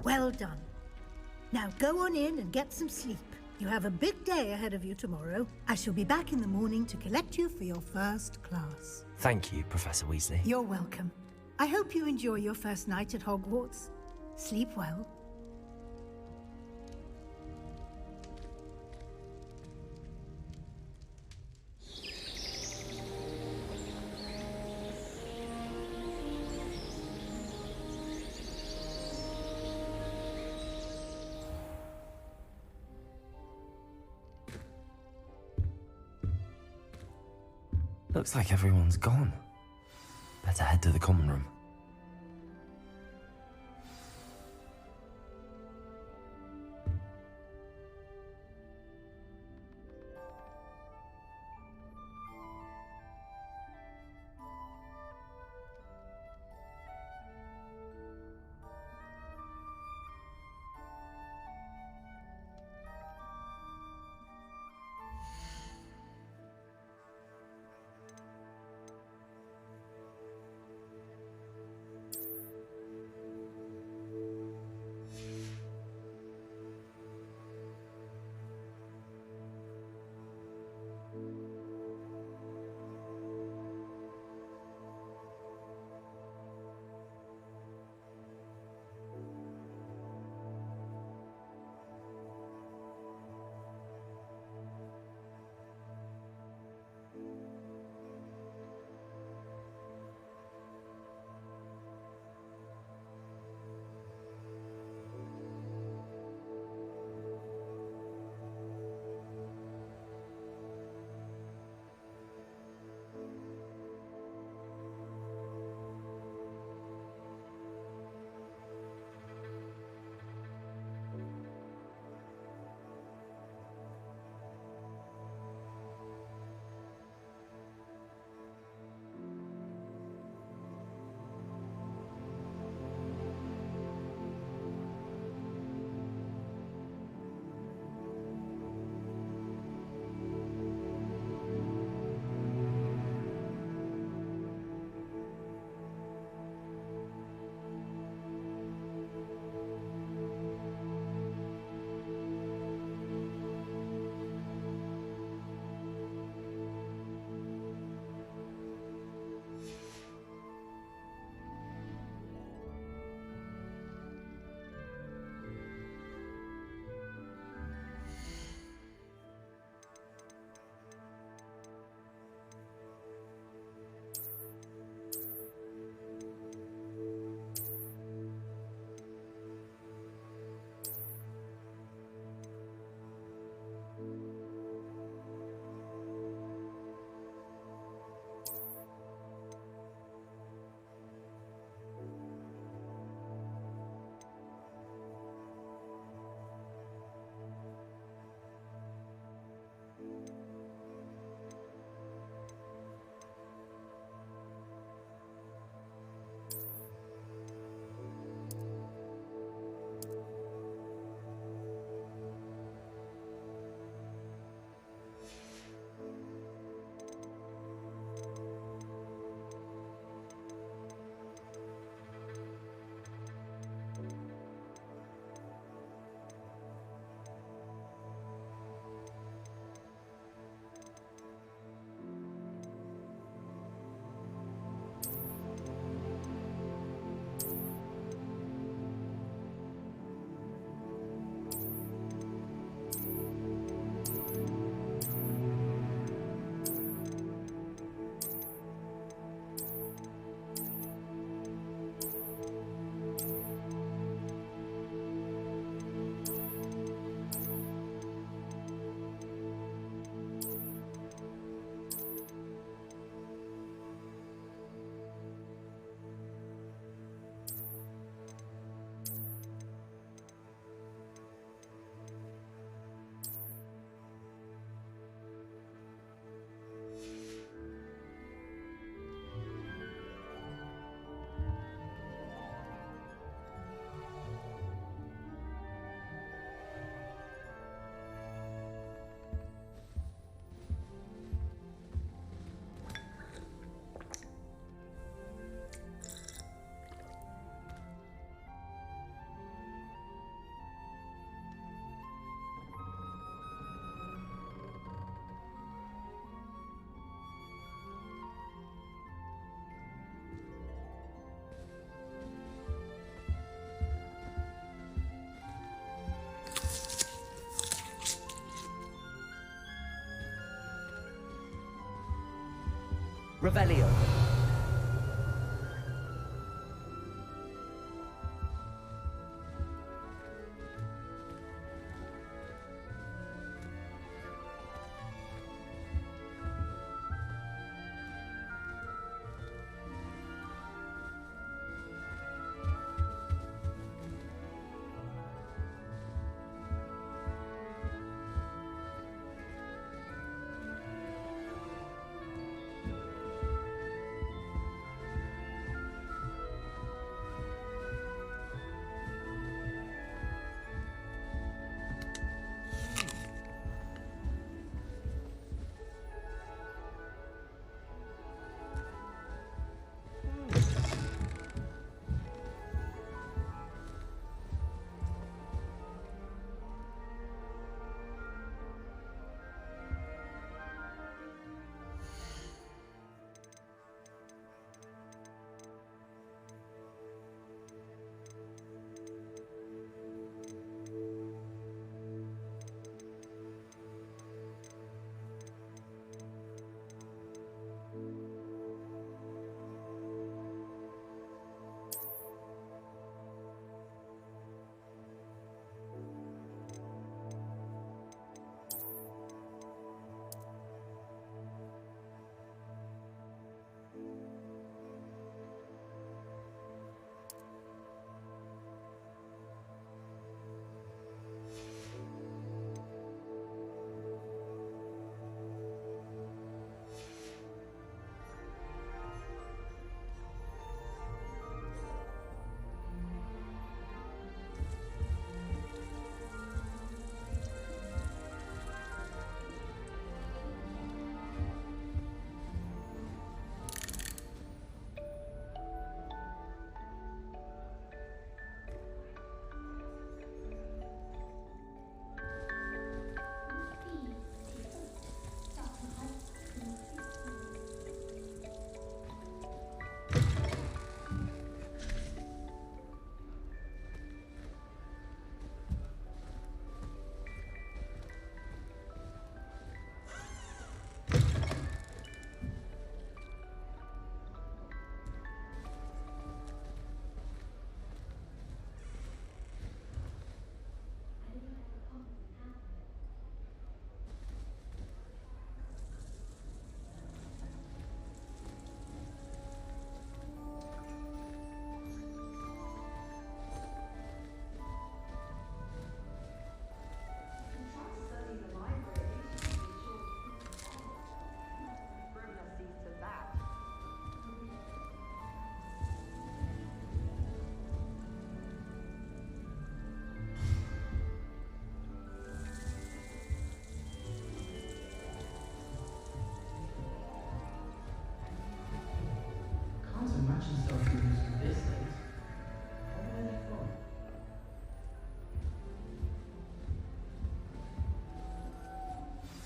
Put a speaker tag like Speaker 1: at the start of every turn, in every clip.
Speaker 1: Well done. Now go on in and get some sleep. You have a big day ahead of you tomorrow. I shall be back in the morning to collect you for your first class.
Speaker 2: Thank you, Professor Weasley.
Speaker 1: You're welcome. I hope you enjoy your first night at Hogwarts. Sleep well.
Speaker 2: Looks like everyone's gone. Better head to the common room.
Speaker 3: Revelio.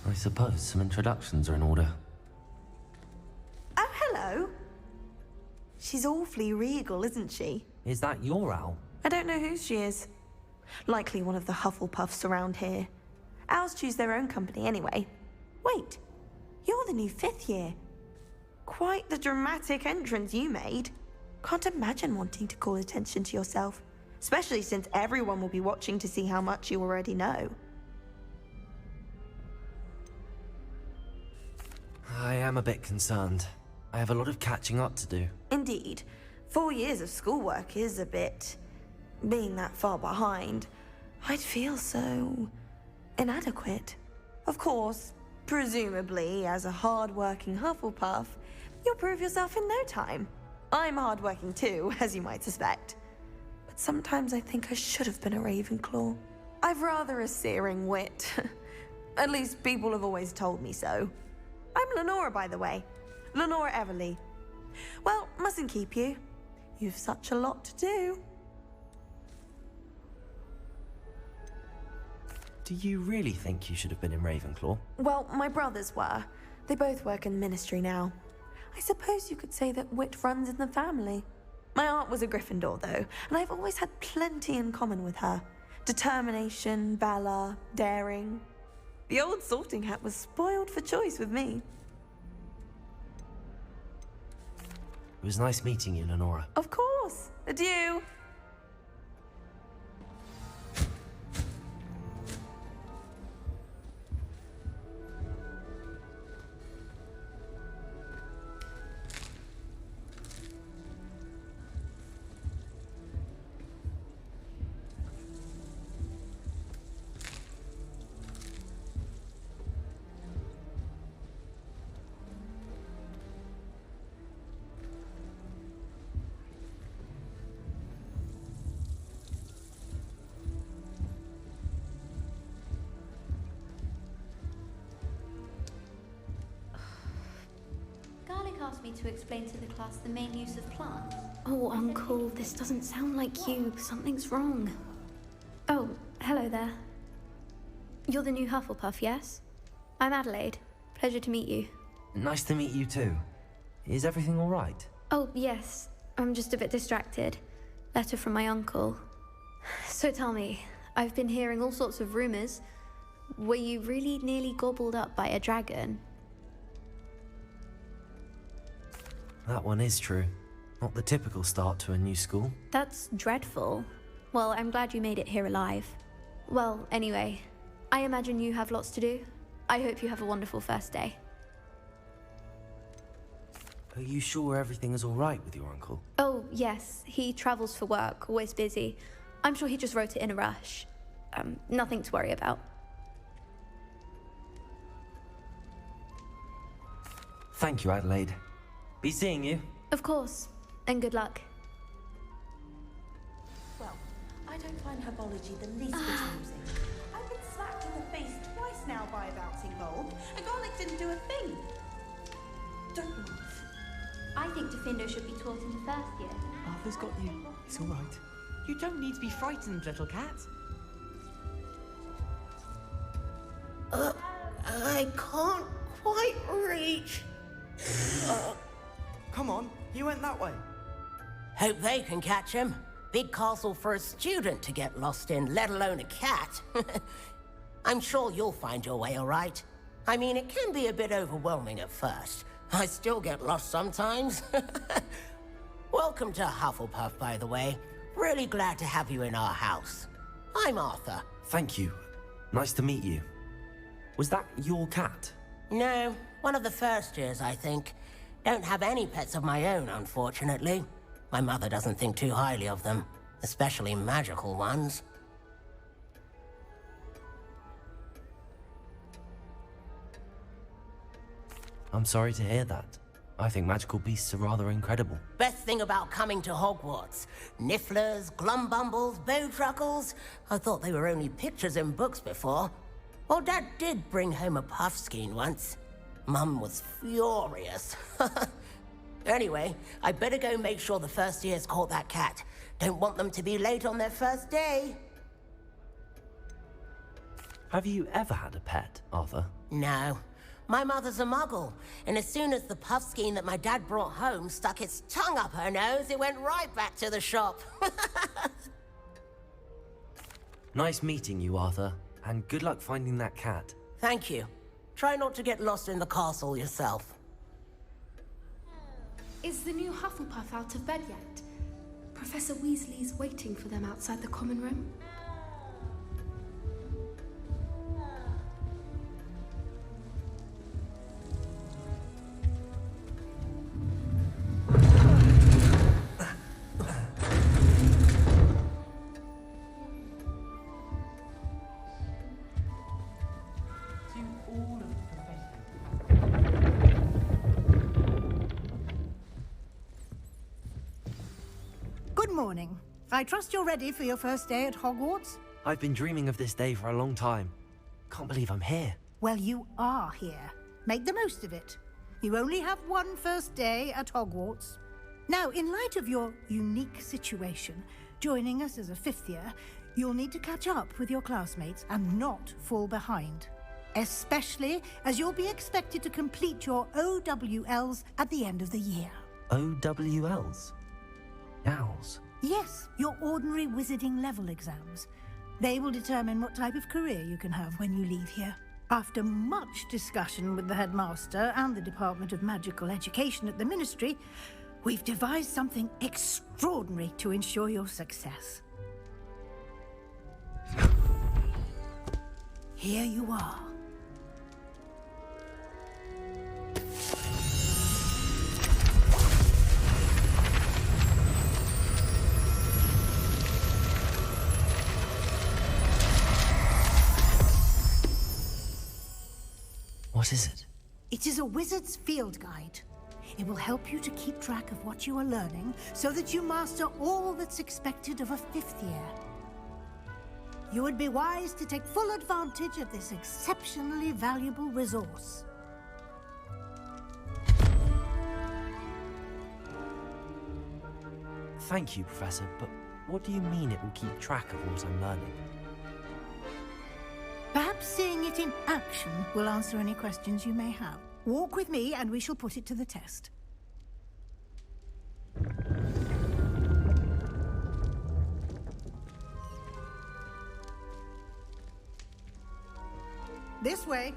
Speaker 2: I suppose some introductions are in order.
Speaker 4: Oh, hello. She's awfully regal, isn't she?
Speaker 3: Is that your owl?
Speaker 4: I don't know who she is. Likely one of the Hufflepuffs around here. Owls choose their own company anyway. Wait, you're the new 5th year. Quite the dramatic entrance you made. Can't imagine wanting to call attention to yourself, especially since everyone will be watching to see how much you already know.
Speaker 2: I am a bit concerned. I have a lot of catching up to do.
Speaker 4: Indeed. 4 years of schoolwork is a bit... being that far behind, I'd feel so... inadequate. Of course, presumably, as a hard-working Hufflepuff, you'll prove yourself in no time. I'm hard-working too, as you might suspect. But sometimes I think I should have been a Ravenclaw. I've rather a searing wit. At least people have always told me so. I'm Lenora, by the way. Lenora Everly. Well, mustn't keep you. You've such a lot to do.
Speaker 2: Do you really think you should have been in Ravenclaw?
Speaker 4: Well, my brothers were. They both work in the ministry now. I suppose you could say that wit runs in the family. My aunt was a Gryffindor, though, and I've always had plenty in common with her. Determination, valor, daring. The old sorting hat was spoiled for choice with me.
Speaker 2: It was nice meeting you, Lenora.
Speaker 4: Of course. Adieu.
Speaker 3: Asked me to explain to the class the main use of plants.
Speaker 5: Oh, Uncle, this doesn't sound like you. Something's wrong. Oh, hello there. You're the new Hufflepuff, yes? I'm Adelaide. Pleasure to meet you.
Speaker 2: Nice to meet you too. Is everything all right?
Speaker 5: Oh, yes. I'm just a bit distracted. Letter from my uncle. So tell me, I've been hearing all sorts of rumors. Were you really nearly gobbled up by a dragon?
Speaker 2: That one is true. Not the typical start to a new school.
Speaker 5: That's dreadful. Well, I'm glad you made it here alive. Well, anyway, I imagine you have lots to do. I hope you have a wonderful first day.
Speaker 2: Are you sure everything is all right with your uncle?
Speaker 5: Oh, yes. He travels for work, always busy. I'm sure he just wrote it in a rush. Nothing to worry about.
Speaker 2: Thank you, Adelaide. Be seeing you.
Speaker 5: Of course. And good luck.
Speaker 4: Well, I don't find herbology the least bit amusing. I've been slapped in the face twice now by a bouncing bulb, and Garlic didn't do a thing. Don't move.
Speaker 3: I think Defendo should be taught in the first year.
Speaker 6: Arthur's got you. It's all right. You don't need to be frightened, little cat.
Speaker 7: I can't quite reach.
Speaker 6: Come on, you went that way.
Speaker 7: Hope they can catch him. Big castle for a student to get lost in, let alone a cat. I'm sure you'll find your way all right. I mean, it can be a bit overwhelming at first. I still get lost sometimes. Welcome to Hufflepuff, by the way. Really glad to have you in our house. I'm Arthur.
Speaker 2: Thank you. Nice to meet you. Was that your cat?
Speaker 7: No, one of the first years, I think. Don't have any pets of my own, unfortunately. My mother doesn't think too highly of them, especially magical ones.
Speaker 2: I'm sorry to hear that. I think magical beasts are rather incredible.
Speaker 7: Best thing about coming to Hogwarts. Nifflers, glumbumbles, bowtruckles. I thought they were only pictures in books before. Well, Dad did bring home a puffskein once. Mum was furious. Anyway, I better go make sure the first years caught that cat. Don't want them to be late on their first day.
Speaker 2: Have you ever had a pet, Arthur?
Speaker 7: No. My mother's a muggle, and as soon as the puffskein that my dad brought home stuck its tongue up her nose, it went right back to the shop.
Speaker 2: Nice meeting you, Arthur, and good luck finding that cat.
Speaker 7: Thank you. Try not to get lost in the castle yourself.
Speaker 8: Is the new Hufflepuff out of bed yet? Professor Weasley's waiting for them outside the common room.
Speaker 1: Good morning. I trust you're ready for your first day at Hogwarts?
Speaker 2: I've been dreaming of this day for a long time. Can't believe I'm here.
Speaker 1: Well, you are here. Make the most of it. You only have one first day at Hogwarts. Now, in light of your unique situation, joining us as a fifth year, you'll need to catch up with your classmates and not fall behind. Especially as you'll be expected to complete your OWLs at the end of the year.
Speaker 2: OWLs? Owls?
Speaker 1: Yes, your ordinary wizarding level exams. They will determine what type of career you can have when you leave here. After much discussion with the headmaster and the Department of Magical Education at the Ministry, We've devised something extraordinary to ensure your success. Here you are.
Speaker 2: What is it?
Speaker 1: It is a wizard's field guide. It will help you to keep track of what you are learning so that you master all that's expected of a 5th year. You would be wise to take full advantage of this exceptionally valuable resource.
Speaker 2: Thank you, Professor, but what do you mean it will keep track of what I'm learning?
Speaker 1: Perhaps seeing it in action will answer any questions you may have. Walk with me and we shall put it to the test. This way.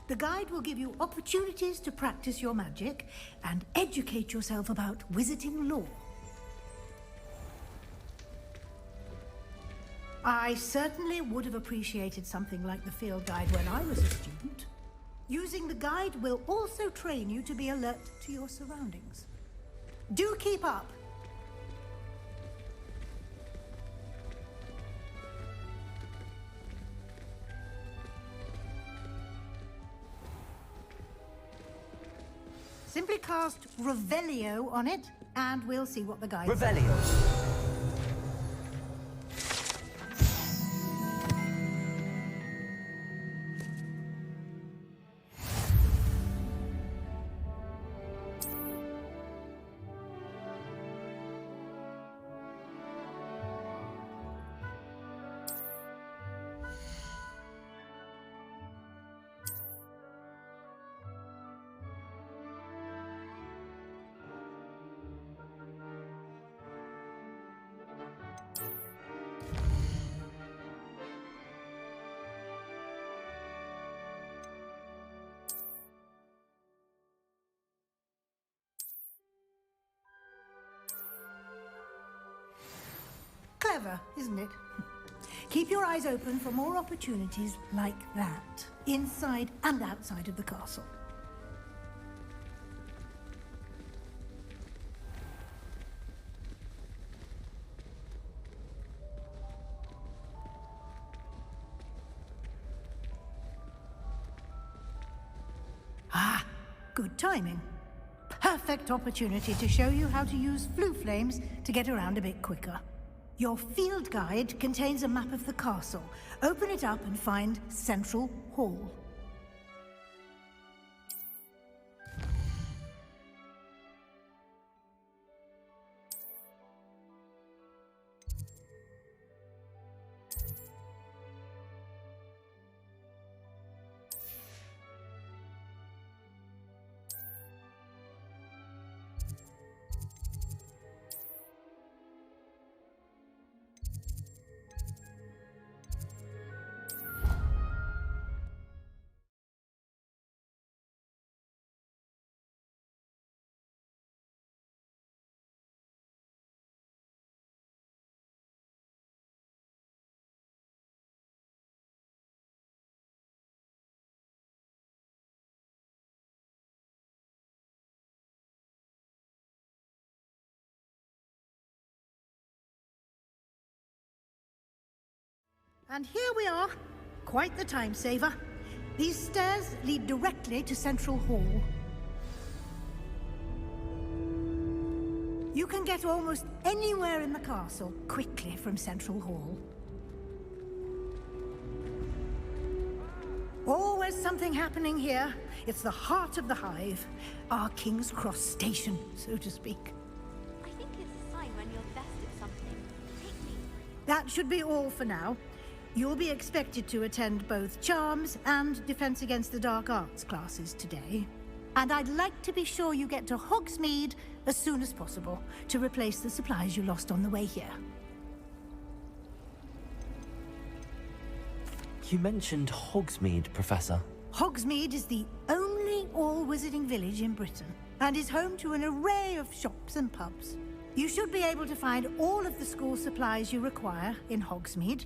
Speaker 1: The guide will give you opportunities to practice your magic and educate yourself about wizarding lore. I certainly would have appreciated something like the field guide when I was a student. Using the guide will also train you to be alert to your surroundings. Do keep up! Simply cast Revelio on it, and we'll see what the guide says.
Speaker 2: Revelio.
Speaker 1: Clever, isn't it? Keep your eyes open for more opportunities like that, inside and outside of the castle. Ah, good timing. Perfect opportunity to show you how to use flue flames to get around a bit quicker. Your field guide contains a map of the castle. Open it up and find Central Hall. And here we are. Quite the time saver. These stairs lead directly to Central Hall. You can get almost anywhere in the castle quickly from Central Hall. Always something happening here. It's the heart of the Hive. Our King's Cross station, so to speak.
Speaker 3: I think it's a sign when you're best at something. Take me.
Speaker 1: That should be all for now. You'll be expected to attend both Charms and Defense Against the Dark Arts classes today. And I'd like to be sure you get to Hogsmeade as soon as possible to replace the supplies you lost on the way here.
Speaker 2: You mentioned Hogsmeade, Professor.
Speaker 1: Hogsmeade is the only all-wizarding village in Britain and is home to an array of shops and pubs. You should be able to find all of the school supplies you require in Hogsmeade.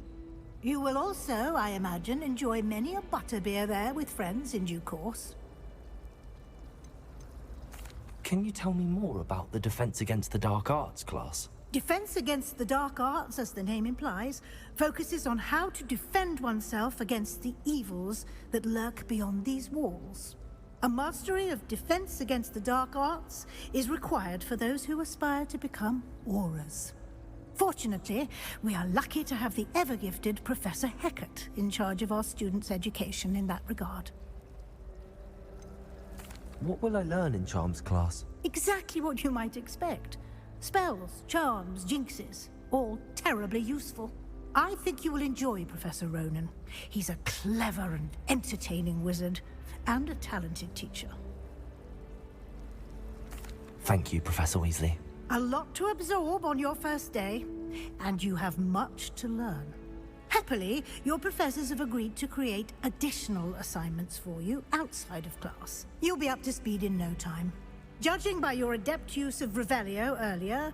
Speaker 1: You will also, I imagine, enjoy many a butterbeer there with friends in due course.
Speaker 2: Can you tell me more about the Defense Against the Dark Arts class?
Speaker 1: Defense Against the Dark Arts, as the name implies, focuses on how to defend oneself against the evils that lurk beyond these walls. A mastery of Defense Against the Dark Arts is required for those who aspire to become Aurors. Fortunately, we are lucky to have the ever-gifted Professor Hecat in charge of our students' education in that regard.
Speaker 2: What will I learn in Charms class?
Speaker 1: Exactly what you might expect. Spells, charms, jinxes, all terribly useful. I think you will enjoy Professor Ronan. He's a clever and entertaining wizard, and a talented teacher.
Speaker 2: Thank you, Professor Weasley.
Speaker 1: A lot to absorb on your first day, and you have much to learn. Happily, your professors have agreed to create additional assignments for you outside of class. You'll be up to speed in no time. Judging by your adept use of Revelio earlier,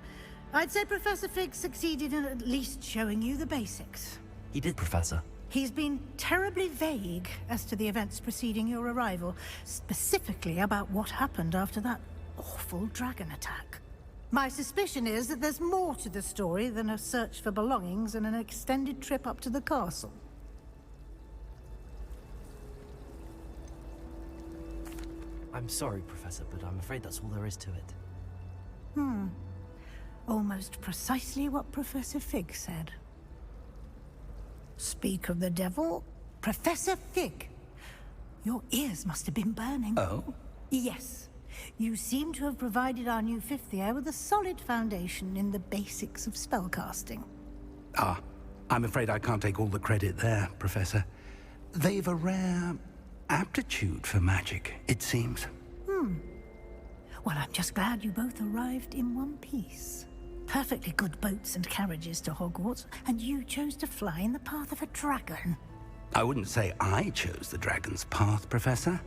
Speaker 1: I'd say Professor Fig succeeded in at least showing you the basics.
Speaker 2: He did, Professor.
Speaker 1: He's been terribly vague as to the events preceding your arrival, specifically about what happened after that awful dragon attack. My suspicion is that there's more to the story than a search for belongings and an extended trip up to the castle.
Speaker 2: I'm sorry, Professor, but I'm afraid that's all there is to it.
Speaker 1: Almost precisely what Professor Fig said. Speak of the devil, Professor Fig. Your ears must have been burning.
Speaker 9: Oh?
Speaker 1: Yes. You seem to have provided our new fifth year with a solid foundation in the basics of spellcasting.
Speaker 9: Ah, I'm afraid I can't take all the credit there, Professor. They've a rare aptitude for magic, it seems.
Speaker 1: Well, I'm just glad you both arrived in one piece. Perfectly good boats and carriages to Hogwarts, and you chose to fly in the path of a dragon.
Speaker 9: I wouldn't say I chose the dragon's path, Professor.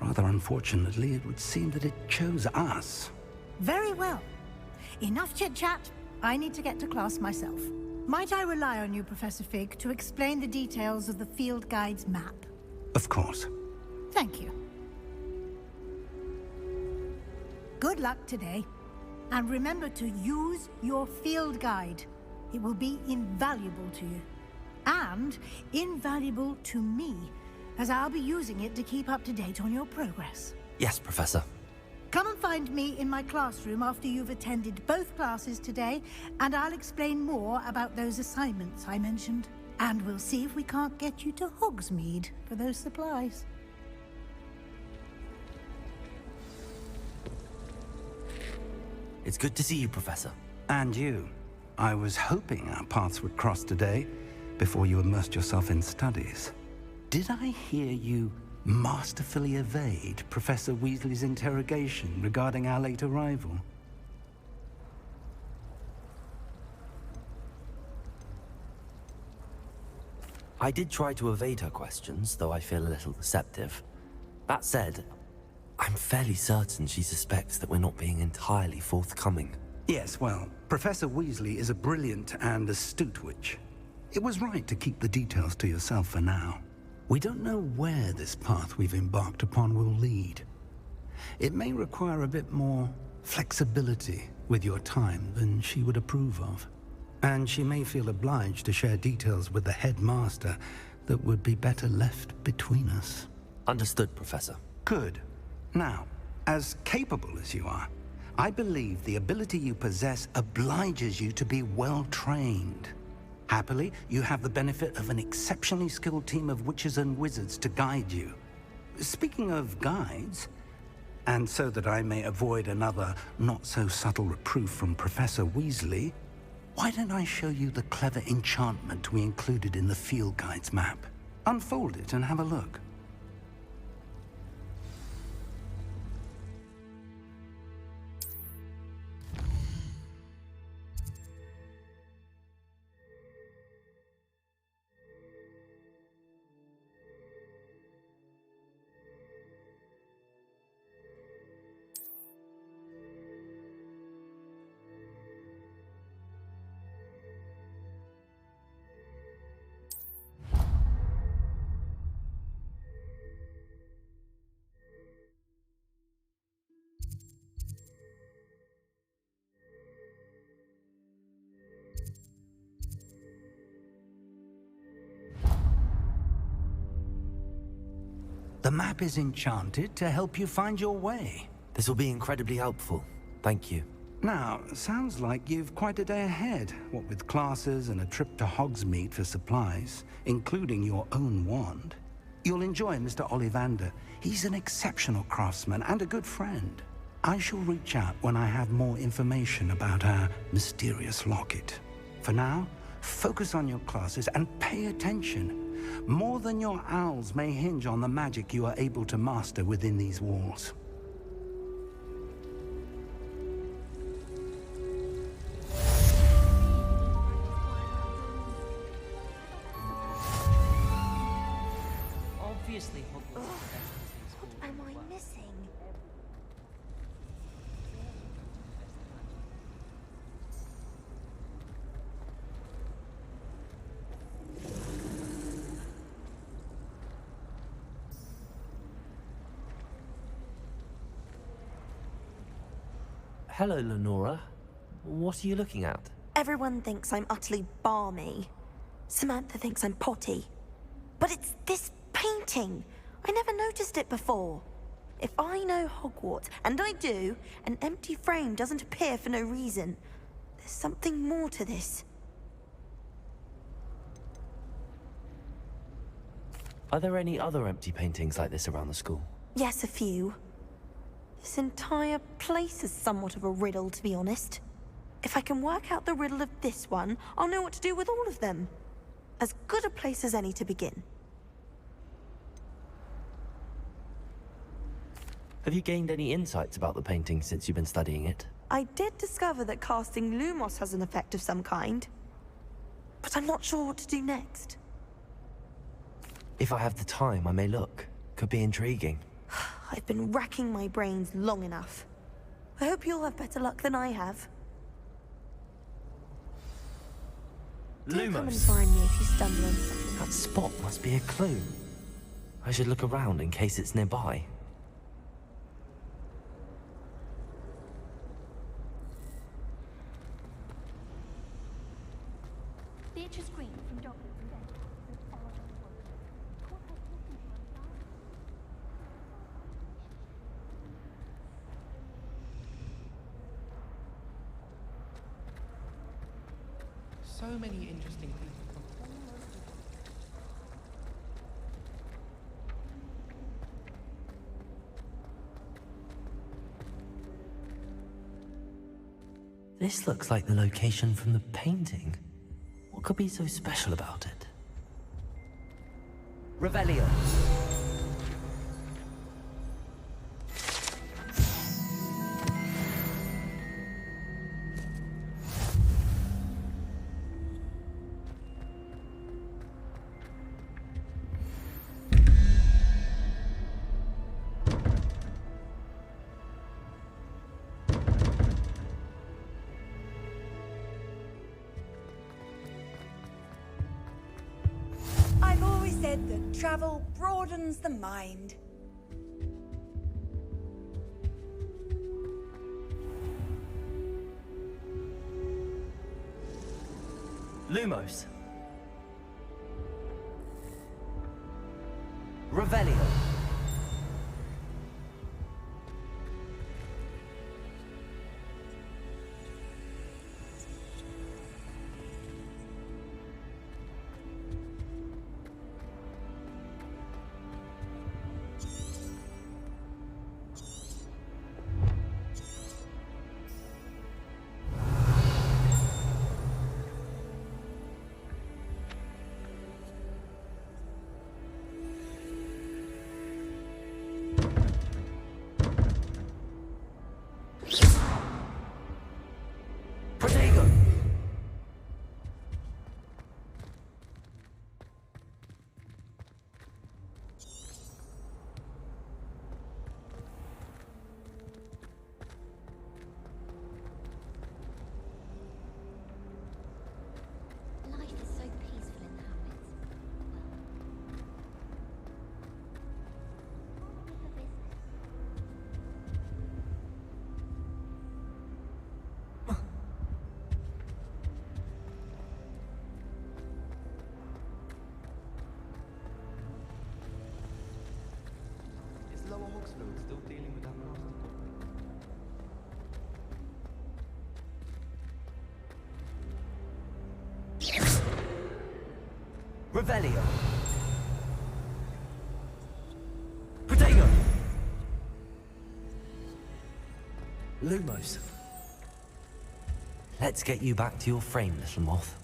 Speaker 9: Rather unfortunately, it would seem that it chose us.
Speaker 1: Very well. Enough chit-chat. I need to get to class myself. Might I rely on you, Professor Fig, to explain the details of the field guide's map?
Speaker 9: Of course.
Speaker 1: Thank you. Good luck today. And remember to use your field guide. It will be invaluable to you. And invaluable to me, as I'll be using it to keep up to date on your progress.
Speaker 2: Yes, Professor.
Speaker 1: Come and find me in my classroom after you've attended both classes today, and I'll explain more about those assignments I mentioned. And we'll see if we can't get you to Hogsmeade for those supplies.
Speaker 2: It's good to see you, Professor.
Speaker 9: And you. I was hoping our paths would cross today, before you immersed yourself in studies. Did I hear you masterfully evade Professor Weasley's interrogation regarding our late arrival?
Speaker 2: I did try to evade her questions, though I feel a little deceptive. That said, I'm fairly certain she suspects that we're not being entirely forthcoming.
Speaker 9: Yes, well, Professor Weasley is a brilliant and astute witch. It was right to keep the details to yourself for now. We don't know where this path we've embarked upon will lead. It may require a bit more flexibility with your time than she would approve of. And she may feel obliged to share details with the headmaster that would be better left between us.
Speaker 2: Understood, Professor.
Speaker 9: Good. Now, as capable as you are, I believe the ability you possess obliges you to be well trained. Happily, you have the benefit of an exceptionally skilled team of witches and wizards to guide you. Speaking of guides, and so that I may avoid another not-so-subtle reproof from Professor Weasley, Why don't I show you the clever enchantment we included in the field guide's map? Unfold it and have a look. The map is enchanted to help you find your way.
Speaker 2: This will be incredibly helpful. Thank you.
Speaker 9: Now, sounds like you've quite a day ahead, what with classes and a trip to Hogsmeade for supplies, including your own wand. You'll enjoy Mr. Ollivander. He's an exceptional craftsman and a good friend. I shall reach out when I have more information about our mysterious locket. For now, focus on your classes and pay attention. More than your owls may hinge on the magic you are able to master within these walls.
Speaker 6: Obviously, Hogwarts is the best place in school.
Speaker 4: What am I missing?
Speaker 2: Hello, Lenora. What are you looking at?
Speaker 4: Everyone thinks I'm utterly balmy. Samantha thinks I'm potty. But it's this painting. I never noticed it before. If I know Hogwarts, and I do, an empty frame doesn't appear for no reason. There's something more to this.
Speaker 2: Are there any other empty paintings like this around the school?
Speaker 4: Yes, a few. This entire place is somewhat of a riddle, to be honest. If I can work out the riddle of this one, I'll know what to do with all of them. As good a place as any to begin.
Speaker 2: Have you gained any insights about the painting since you've been studying it?
Speaker 4: I did discover that casting Lumos has an effect of some kind. But I'm not sure what to do next.
Speaker 2: If I have the time, I may look. Could be intriguing.
Speaker 4: I've been racking my brains long enough. I hope you'll have better luck than I have. Do come and
Speaker 2: Lumos!
Speaker 4: find me if you stumble on something.
Speaker 2: That spot must be a clue. I should look around in case it's nearby.
Speaker 3: Beatrice Green from Dogwood.
Speaker 6: So many interesting people from all over the world.
Speaker 2: This looks like the location from the painting. What could be so special about it? Revelio.
Speaker 10: I've always said that travel broadens the mind.
Speaker 2: Lumos. Revelio.
Speaker 11: fluid still dealing with that master?
Speaker 2: Revelio. Protego. Lumos. Let's get you back to your frame, little moth.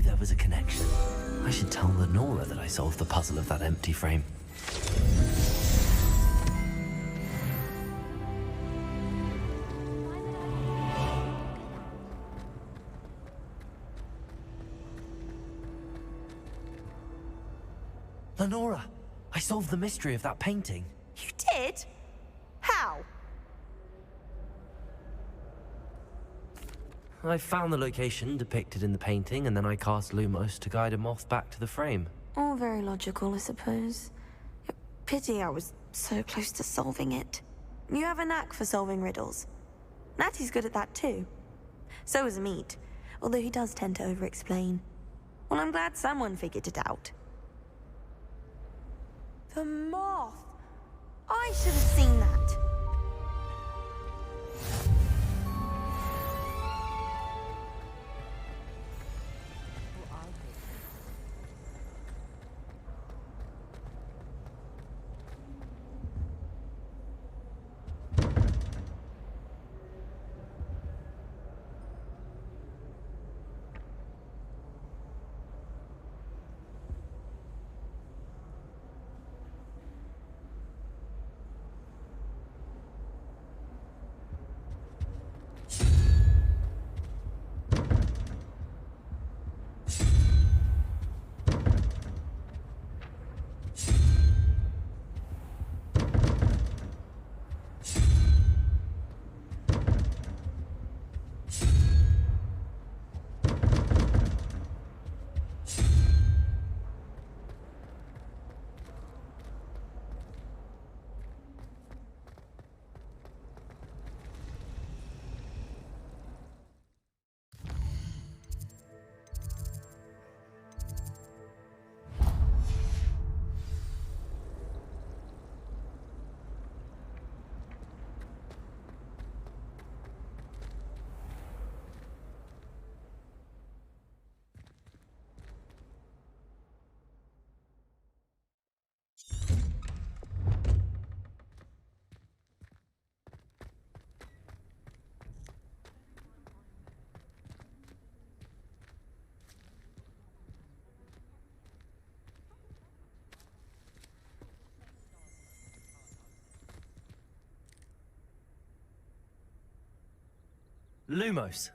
Speaker 2: There was a connection. I should tell Lenora that I solved the puzzle of that empty frame. Lenora, I solved the mystery of that painting.
Speaker 4: You did? How?
Speaker 2: I found the location depicted in the painting, and then I cast Lumos to guide a moth back to the frame.
Speaker 4: All very logical, I suppose. Pity I was so close to solving it. You have a knack for solving riddles. Natty's good at that too. So is Meat, although he does tend to over-explain. Well, I'm glad someone figured it out. The moth! I should have seen that.
Speaker 2: Lumos.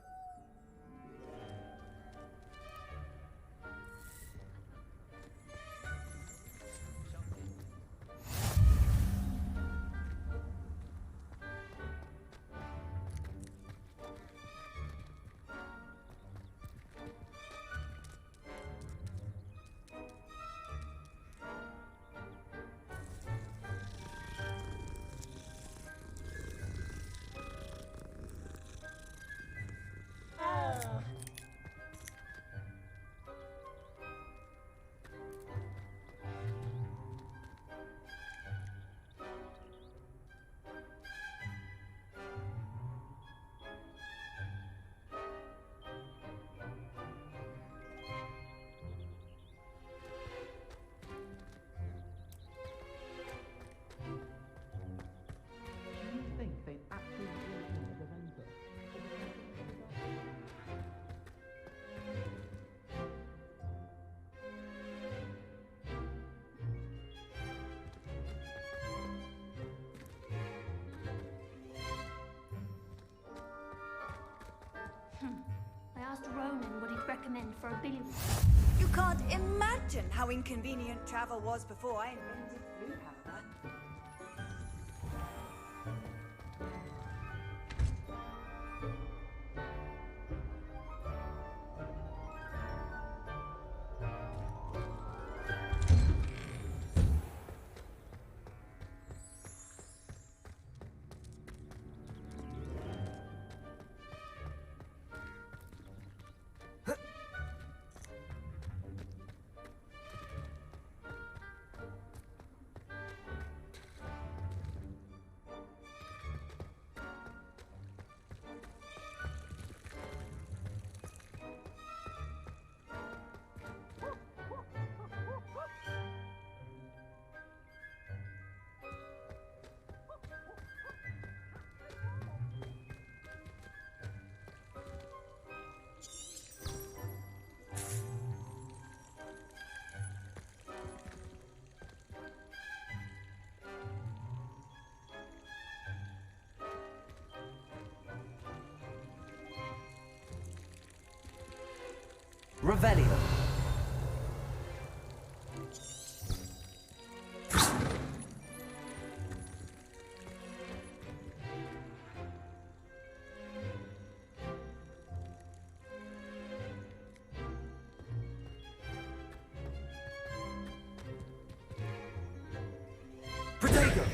Speaker 12: I asked Ronan what he'd recommend for a billy.
Speaker 10: You can't imagine how inconvenient travel was before I invented Blue Hammer.
Speaker 13: Revelio.
Speaker 2: Protego!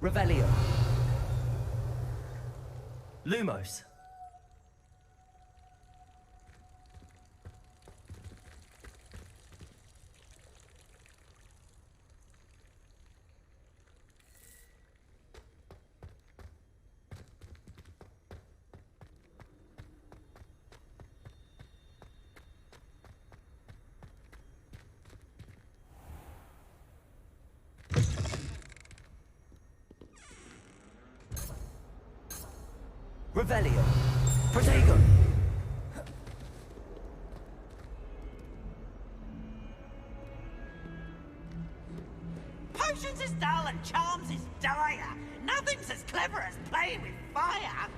Speaker 13: Revelio.
Speaker 2: Lumos.
Speaker 13: Revelio. Protego.
Speaker 14: Potions is dull and charms is dire. Nothing's as clever as playing with fire.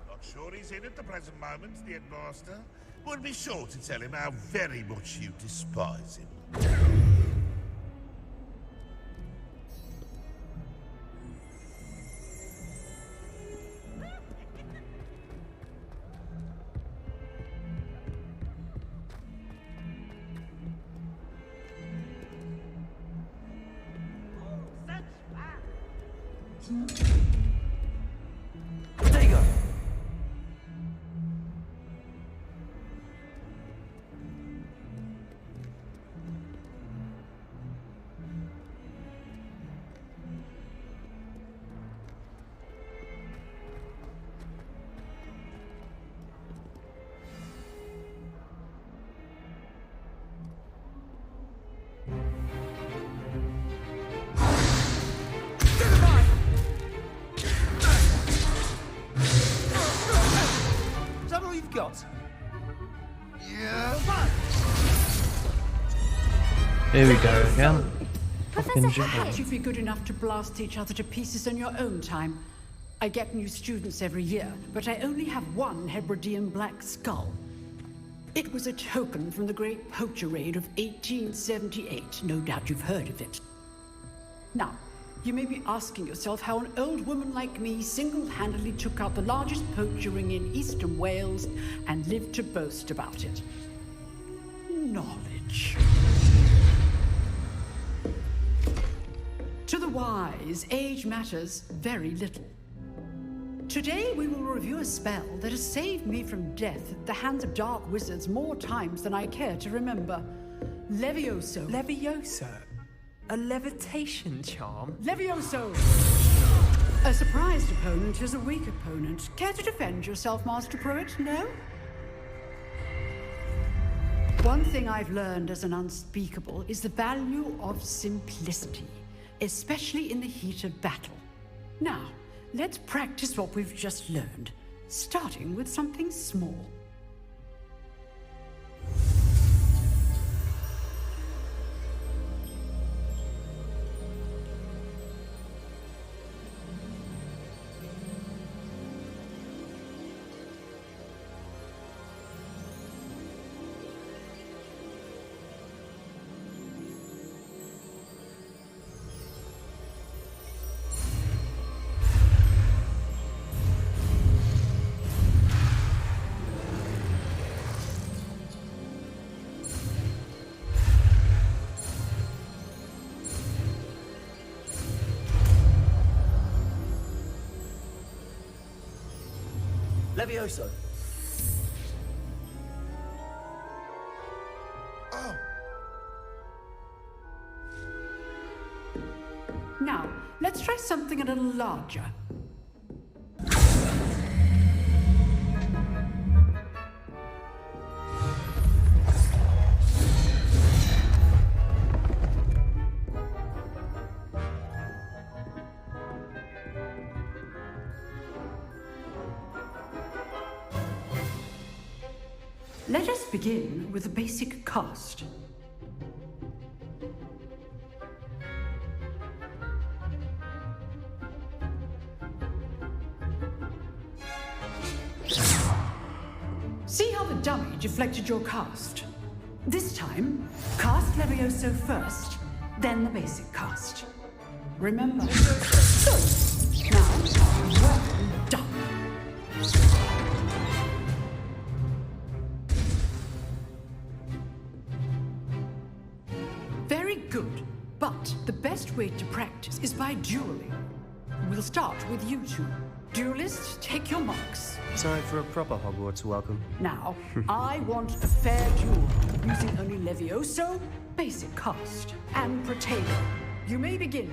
Speaker 15: Not sure he's in at the present moment, the headmaster. We'll be sure to tell him how very much you despise him.
Speaker 13: Protego.
Speaker 6: Is that all you've got?
Speaker 16: Here we go again. Fucking gibberish.
Speaker 17: Perhaps you'd be good enough to blast each other to pieces in your own time. I get new students every year, but I only have one Hebridean black skull. It was a token from the Great Poacher Raid of 1878. No doubt you've heard of it. Now, You may be asking yourself how an old woman like me single-handedly took out the largest poacher ring in eastern Wales and lived to boast about it. Knowledge. To the wise, age matters very little. Today we will review a spell that has saved me from death at the hands of dark wizards more times than I care to remember. Levioso.
Speaker 18: Levioso? A levitation charm?
Speaker 17: Levioso! A surprised opponent is a weak opponent. Care to defend yourself, Master Pruitt? No? One thing I've learned as an unspeakable is the value of simplicity, especially in the heat of battle. Now, let's practice what we've just learned, starting with something small.
Speaker 13: Levioso.
Speaker 15: Oh.
Speaker 17: Now, let's try something a little larger. Let us begin with a basic cast. See how the dummy deflected your cast? This time, cast Levioso first, then the basic cast. Remember? Good. Now, well done. Very good, but the best way to practice is by dueling. We'll start with you two. Duelists, take your marks.
Speaker 19: Time for a proper Hogwarts welcome.
Speaker 17: Now, I want a fair duel, using only Levioso, basic cast, and Protego. You may begin.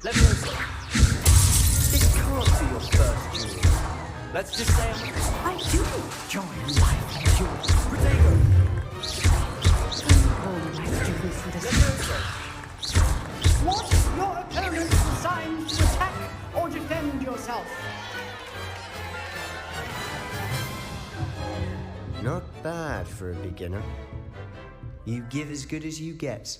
Speaker 13: Levioso. It can't be your first duel. Let's just say
Speaker 17: I do enjoy life and duels.
Speaker 13: Protego.
Speaker 17: All my students for this. Want your opponent's assigned to attack or defend yourself?
Speaker 19: Not bad for a beginner. You give as good as you get.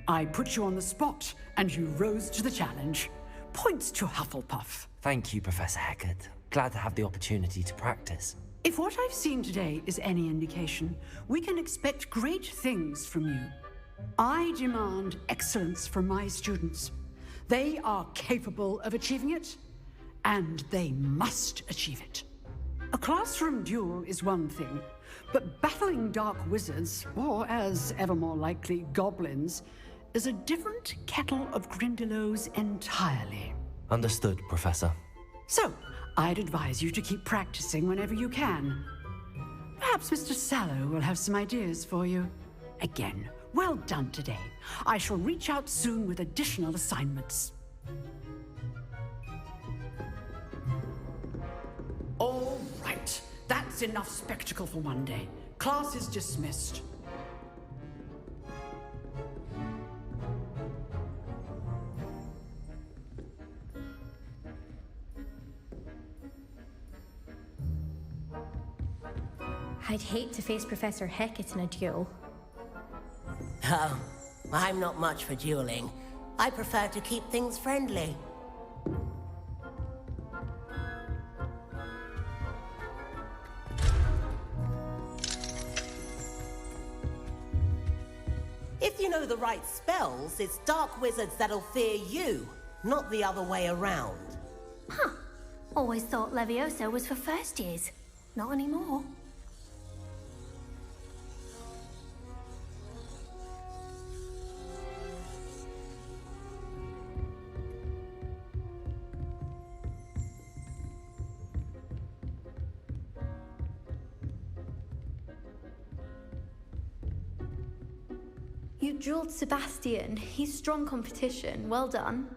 Speaker 17: I put you on the spot, and you rose to the challenge. Points to Hufflepuff.
Speaker 2: Thank you, Professor Hecat. Glad to have the opportunity to practice.
Speaker 17: If what I've seen today is any indication, we can expect great things from you. I demand excellence from my students. They are capable of achieving it, and they must achieve it. A classroom duel is one thing, but battling dark wizards, or as ever more likely, goblins, is a different kettle of Grindylows entirely.
Speaker 2: Understood, Professor.
Speaker 17: So, I'd advise you to keep practicing whenever you can. Perhaps Mr. Sallow will have some ideas for you. Again, well done today. I shall reach out soon with additional assignments. All right, that's enough spectacle for one day. Class is dismissed.
Speaker 20: I'd hate to face Professor Hecat in a duel.
Speaker 7: Oh, I'm not much for dueling. I prefer to keep things friendly. If you know the right spells, it's dark wizards that'll fear you, not the other way around.
Speaker 12: Huh. Always thought Levioso was for first years. Not anymore.
Speaker 5: You drilled Sebastian. He's strong competition. Well done.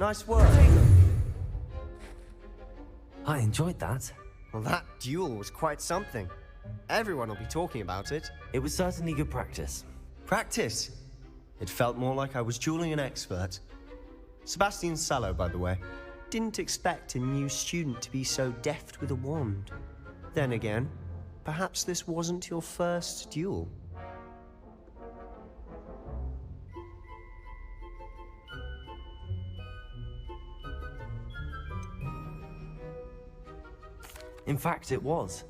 Speaker 19: Nice work.
Speaker 2: I enjoyed that.
Speaker 19: Well, that duel was quite something. Everyone will be talking about it.
Speaker 2: It was certainly good practice.
Speaker 19: Practice? It felt more like I was dueling an expert. Sebastian Sallow, by the way. Didn't expect a new student to be so deft with a wand. Then again, perhaps this wasn't your first duel.
Speaker 2: In fact, it was.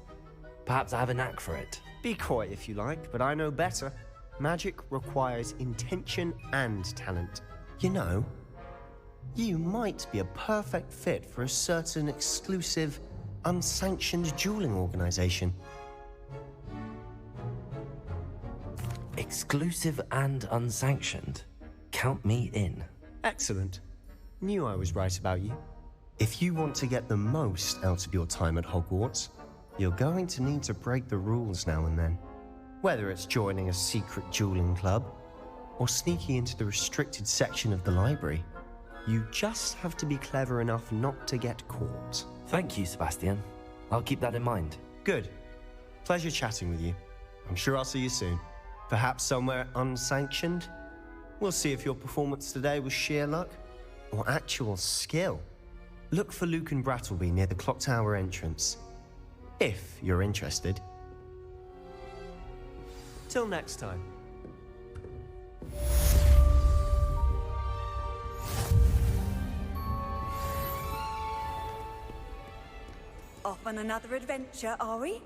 Speaker 2: Perhaps I have a knack for it.
Speaker 19: Be coy if you like, but I know better. Magic requires intention and talent. You know, you might be a perfect fit for a certain exclusive, unsanctioned dueling organization.
Speaker 2: Exclusive and unsanctioned? Count me in.
Speaker 19: Excellent. Knew I was right about you. If you want to get the most out of your time at Hogwarts, you're going to need to break the rules now and then. Whether it's joining a secret dueling club, or sneaking into the restricted section of the library, you just have to be clever enough not to get caught.
Speaker 2: Thank you, Sebastian. I'll keep that in mind.
Speaker 19: Good. Pleasure chatting with you. I'm sure I'll see you soon. Perhaps somewhere unsanctioned? We'll see if your performance today was sheer luck, or actual skill. Look for Luke and Brattleby near the clock tower entrance. If you're interested. Till next time.
Speaker 10: Off on another adventure, are we?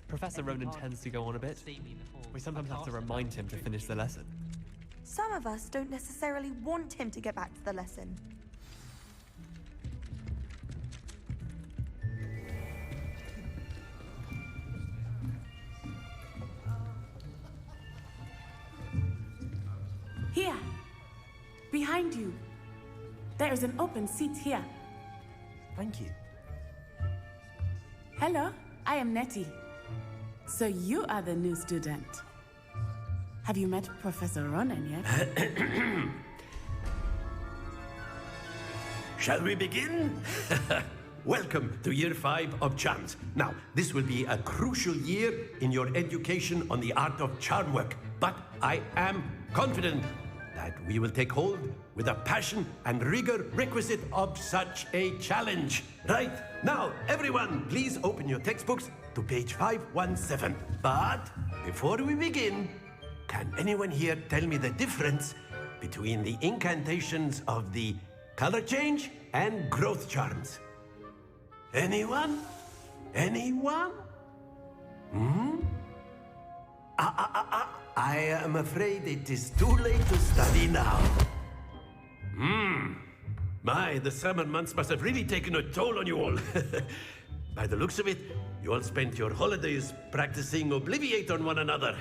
Speaker 18: Professor Ronan tends to go on a bit. We sometimes have to remind him to finish the lesson.
Speaker 4: Some of us don't necessarily want him to get back to the lesson.
Speaker 21: Here! Behind you! There is an open seat here.
Speaker 2: Thank you.
Speaker 21: Hello, I am Nettie. So you are the new student. Have you met Professor Ronan yet?
Speaker 8: Shall we begin? Welcome to Year 5 of Charms. Now, this will be a crucial year in your education on the art of charm work, but I am confident that we will take hold with the passion and rigor requisite of such a challenge. Right, now, everyone, please open your textbooks to page 517. But before we begin, can anyone here tell me the difference between the incantations of the color change and growth charms? Anyone? Anyone? I am afraid it is too late to study now. My, the summer months must have really taken a toll on you all. By the looks of it, you all spent your holidays practicing Obliviate on one another.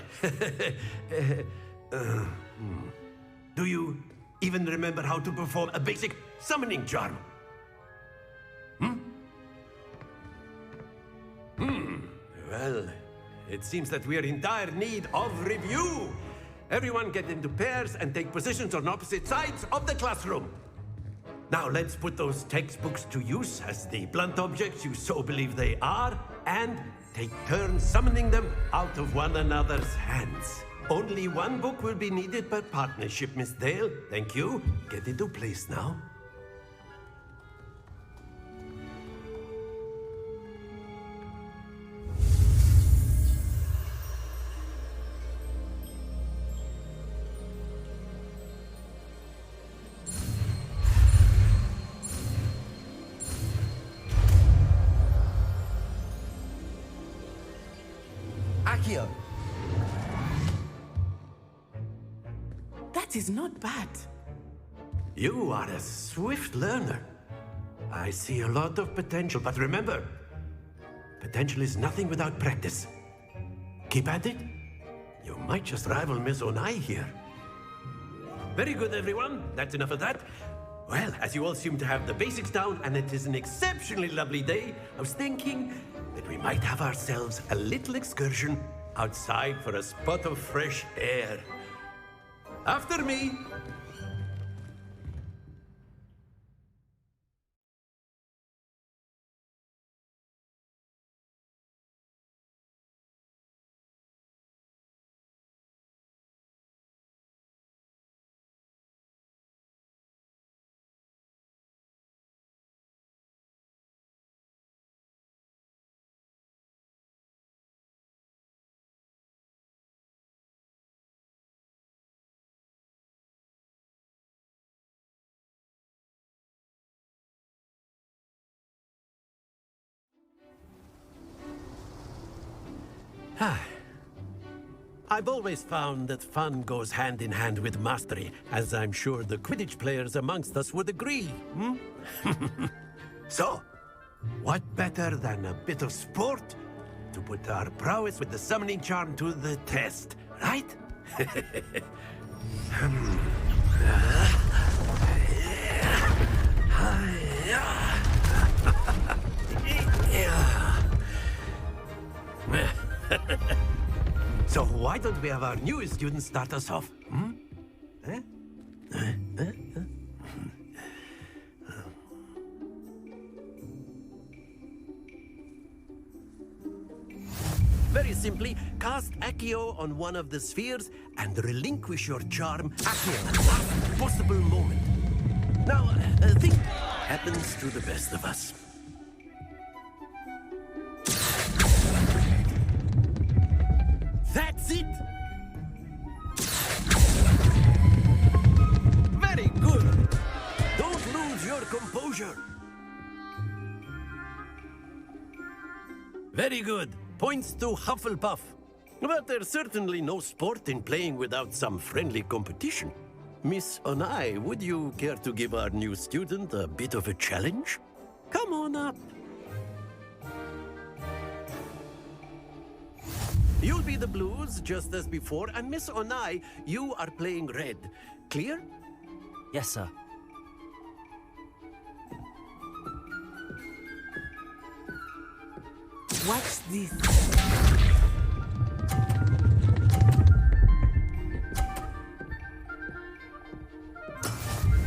Speaker 8: Do you even remember how to perform a basic summoning charm? Well, it seems that we are in dire need of review. Everyone get into pairs and take positions on opposite sides of the classroom. Now let's put those textbooks to use as the blunt objects you so believe they are, and take turns summoning them out of one another's hands. Only one book will be needed per partnership, Miss Dale. Thank you. Get into place now. Akio.
Speaker 21: That is not bad.
Speaker 8: You are a swift learner. I see a lot of potential, but remember, potential is nothing without practice. Keep at it. You might just rival Miss Onai here. Very good, everyone. That's enough of that. Well, as you all seem to have the basics down, and it is an exceptionally lovely day, I was thinking that we might have ourselves a little excursion outside for a spot of fresh air. After me. I've always found that fun goes hand in hand with mastery, as I'm sure the Quidditch players amongst us would agree. So, what better than a bit of sport to put our prowess with the summoning charm to the test, right? So why don't we have our newest student start us off? Very simply, cast Accio on one of the spheres and relinquish your charm at the last possible moment. Now, think happens to the best of us. That's it! Very good! Don't lose your composure. Very good. Points to Hufflepuff. But there's certainly no sport in playing without some friendly competition. Miss Onai, would you care to give our new student a bit of a challenge? Come on up. You'll be the blues, just as before, and Miss Onai, you are playing red. Clear?
Speaker 2: Yes, sir.
Speaker 21: Watch this.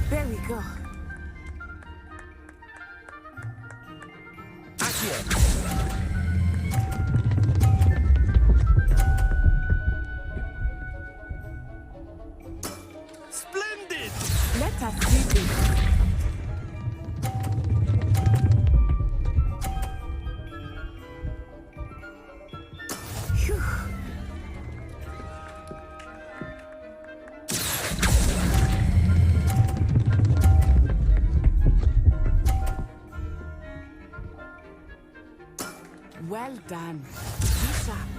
Speaker 21: There we go.
Speaker 8: Splendid!
Speaker 21: Let us see this. Phew. Well done. Be sharp.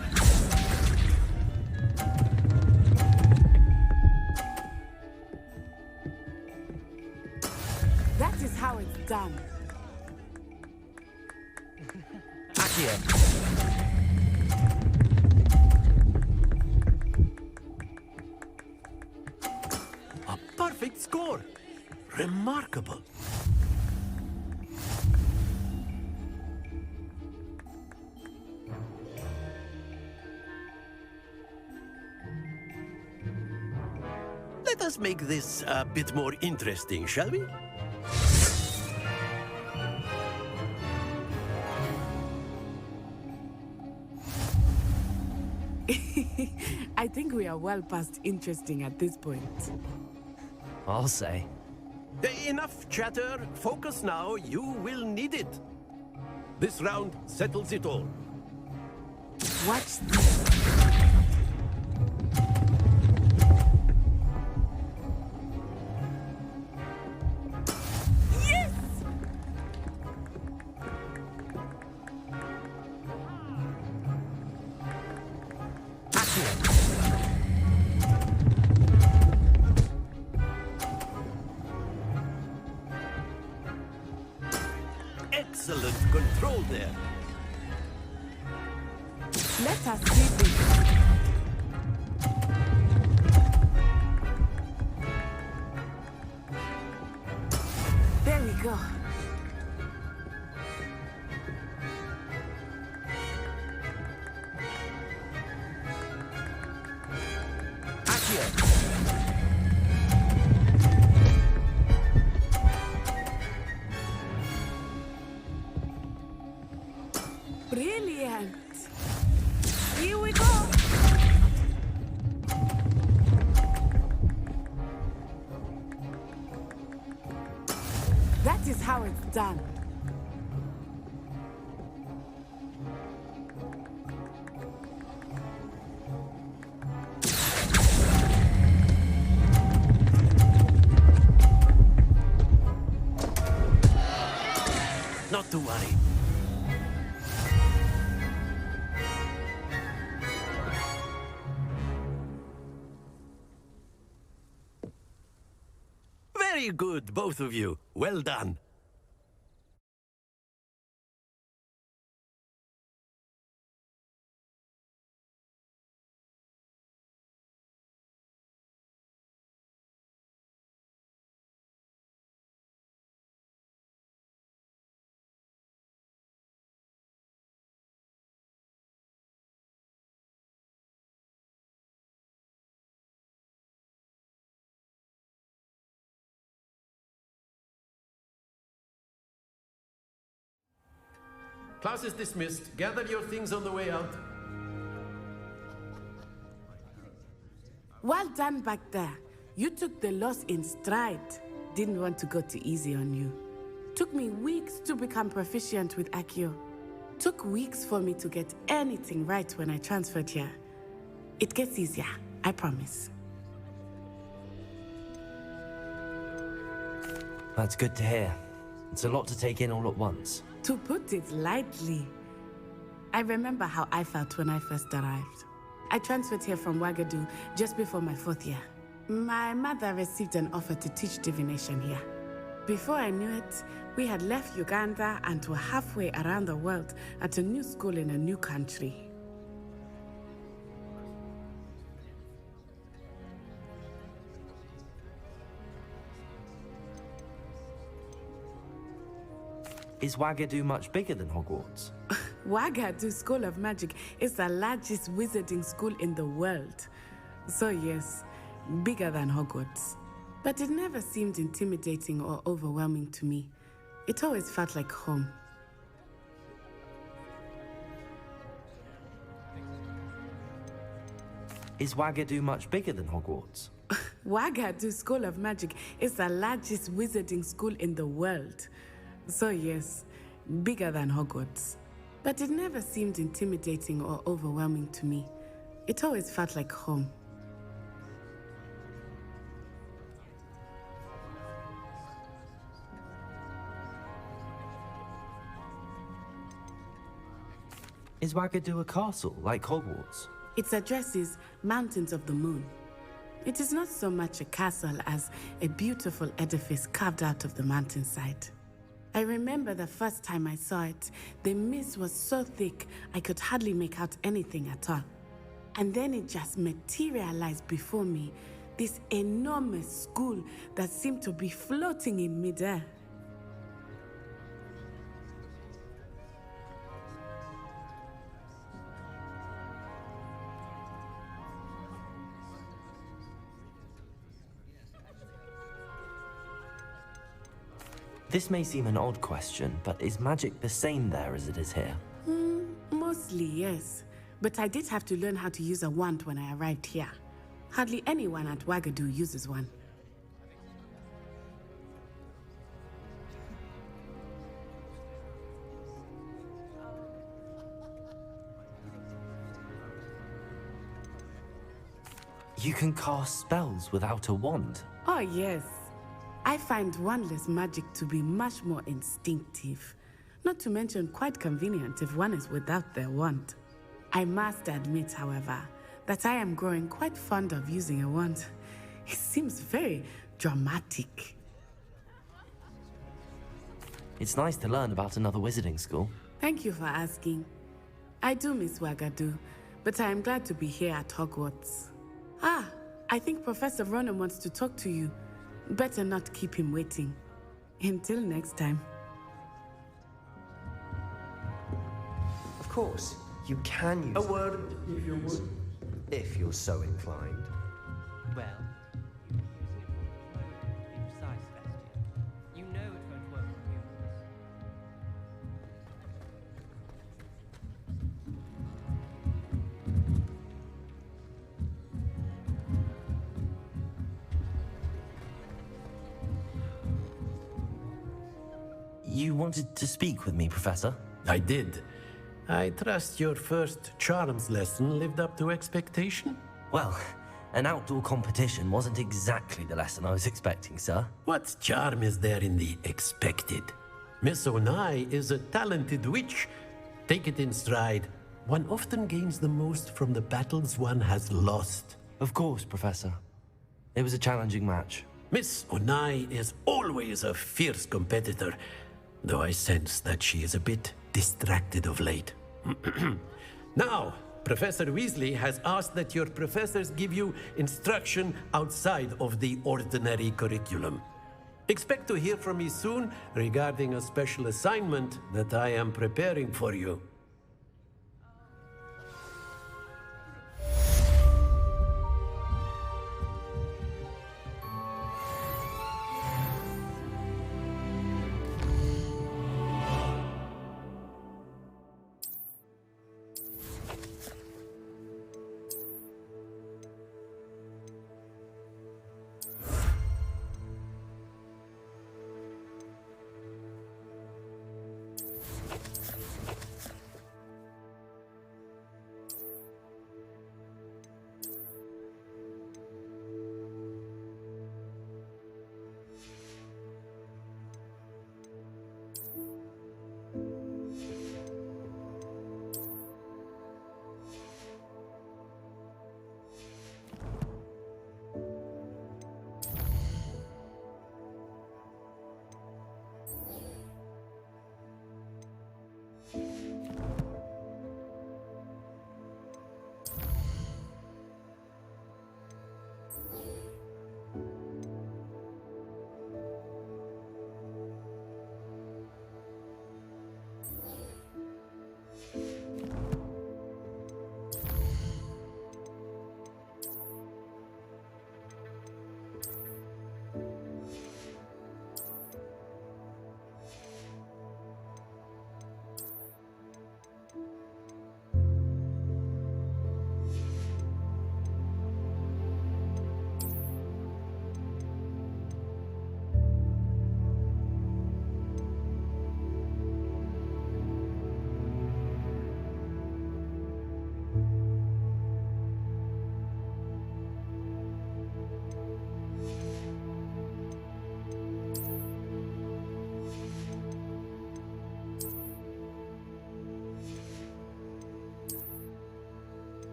Speaker 21: That is how it's done.
Speaker 8: A perfect score. Remarkable. Let us make this a bit more interesting, shall we?
Speaker 21: I think we are well past interesting at this point.
Speaker 2: I'll say.
Speaker 8: Enough chatter. Focus now. You will need it. This round settles it all.
Speaker 21: Watch this. Yes!
Speaker 8: Excellent control there.
Speaker 21: Let us see this. There we go. Brilliant. Here we go. That is how it's done.
Speaker 8: Not to worry. Very good, both of you. Well done. Class is dismissed. Gather your things on the way out.
Speaker 21: Well done back there. You took the loss in stride. Didn't want to go too easy on you. Took me weeks to become proficient with Accio. Took weeks for me to get anything right when I transferred here. It gets easier, I promise.
Speaker 2: That's good to hear. It's a lot to take in all at once.
Speaker 21: To put it lightly, I remember how I felt when I first arrived. I transferred here from Wagadu just before my 4th year. My mother received an offer to teach divination here. Before I knew it, we had left Uganda and were halfway around the world at a new school in a new country.
Speaker 2: Is Wagadu much bigger than Hogwarts?
Speaker 21: Wagadu School of Magic is the largest wizarding school in the world. So yes, bigger than Hogwarts. But it never seemed intimidating or overwhelming to me. It always felt like home.
Speaker 2: Is Wagadu much bigger than Hogwarts?
Speaker 21: Wagadu School of Magic is the largest wizarding school in the world. So yes, bigger than Hogwarts. But it never seemed intimidating or overwhelming to me. It always felt like home.
Speaker 2: Is Wagadu a castle, like Hogwarts?
Speaker 21: Its address is Mountains of the Moon. It is not so much a castle as a beautiful edifice carved out of the mountainside. I remember the first time I saw it, the mist was so thick I could hardly make out anything at all. And then it just materialized before me, this enormous school that seemed to be floating in midair.
Speaker 2: This may seem an odd question, but is magic the same there as it is here?
Speaker 21: Mostly, yes. But I did have to learn how to use a wand when I arrived here. Hardly anyone at Wagadu uses one.
Speaker 2: You can cast spells without a wand?
Speaker 21: Oh, yes. I find wandless magic to be much more instinctive. Not to mention quite convenient if one is without their wand. I must admit, however, that I am growing quite fond of using a wand. It seems very dramatic.
Speaker 2: It's nice to learn about another wizarding school.
Speaker 21: Thank you for asking. I do miss Wagadu, but I am glad to be here at Hogwarts. I think Professor Ronan wants to talk to you. Better not keep him waiting. Until next time.
Speaker 19: Of course, you can use
Speaker 8: a word, if you would.
Speaker 19: If you're so inclined.
Speaker 18: Well, precise, Sebastian. You know it won't work on humans.
Speaker 2: You wanted to speak with me, Professor?
Speaker 8: I did. I trust your first charms lesson lived up to expectation?
Speaker 2: Well, an outdoor competition wasn't exactly the lesson I was expecting, sir.
Speaker 8: What charm is there in the expected? Miss Onai is a talented witch. Take it in stride. One often gains the most from the battles one has lost.
Speaker 2: Of course, Professor. It was a challenging match.
Speaker 8: Miss Onai is always a fierce competitor, though I sense that she is a bit distracted of late. Now, Professor Weasley has asked that your professors give you instruction outside of the ordinary curriculum. Expect to hear from me soon regarding a special assignment that I am preparing for you.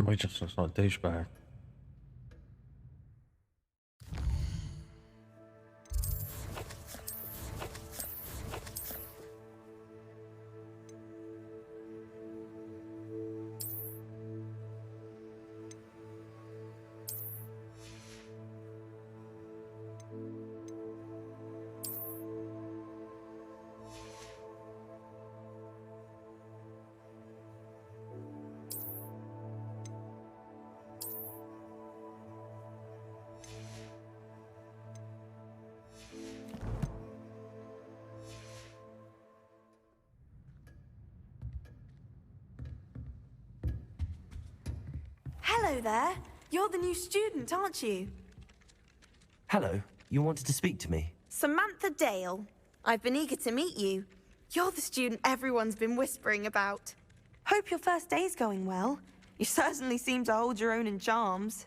Speaker 16: We just looks like a douchebag.
Speaker 4: Hello there. You're the new student, aren't you?
Speaker 2: Hello, you wanted to speak to me?
Speaker 4: Samantha Dale. I've been eager to meet you. You're the student everyone's been whispering about. Hope your first day's going well. You certainly seem to hold your own in charms.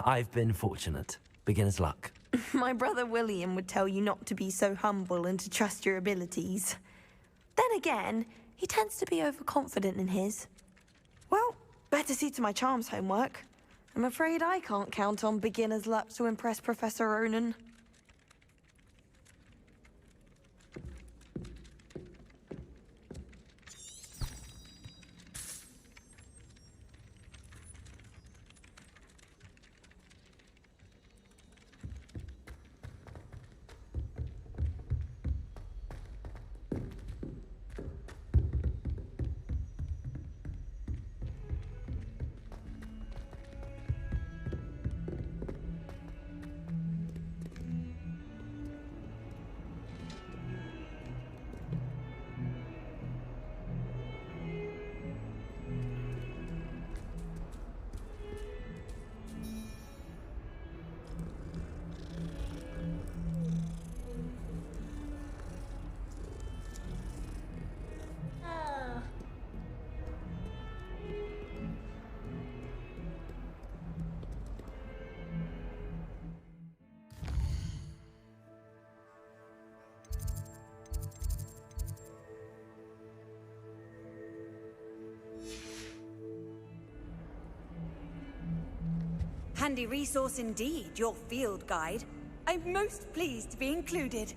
Speaker 2: I've been fortunate. Beginner's luck.
Speaker 4: My brother William would tell you not to be so humble and to trust your abilities. Then again, he tends to be overconfident in his. Well, better see to my charms homework. I'm afraid I can't count on beginner's luck to impress Professor Ronan.
Speaker 10: Handy resource indeed, your field guide. I'm most pleased to be included.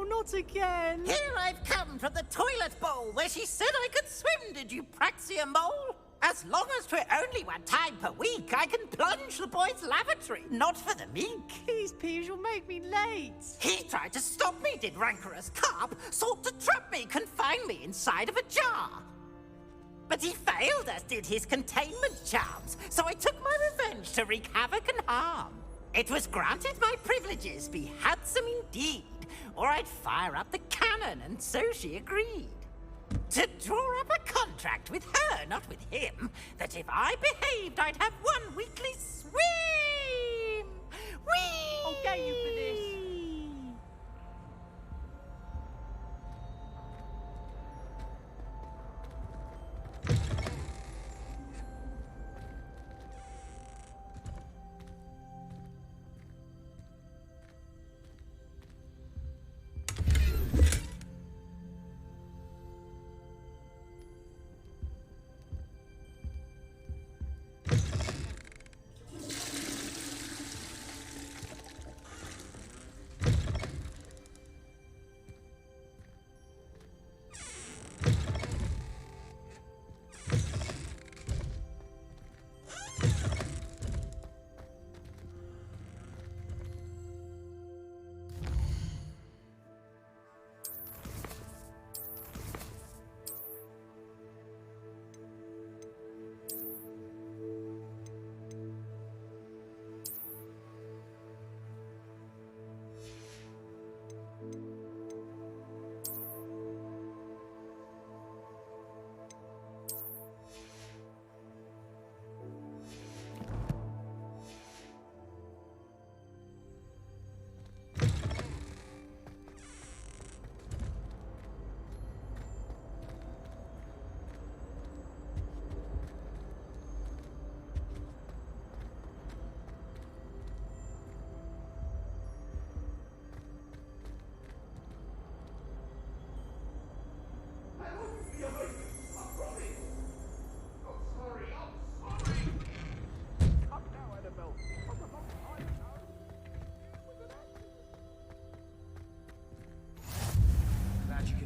Speaker 6: Not again!
Speaker 14: Here I've come from the toilet bowl where she said I could swim, did you praxia mole? As long as 'twere only one time per week, I can plunge the boys' lavatory, not for the meek.
Speaker 6: Please, Piers, you'll make me late.
Speaker 14: He tried to stop me, did rancorous carp, sought to trap me, confine me inside of a jar. But he failed, as did his containment charms, so I took my revenge to wreak havoc and harm. It was granted my privileges be handsome indeed, or I'd fire up the cannon, and so she agreed. To draw up a contract with her, not with him, that if I behaved, I'd have one weekly swim! Whee!
Speaker 6: I'll get you for this.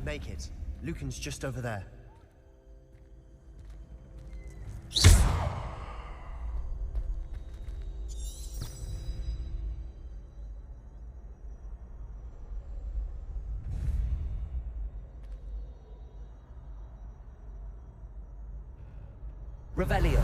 Speaker 19: make it. Lucan's just over there.
Speaker 2: Revelio.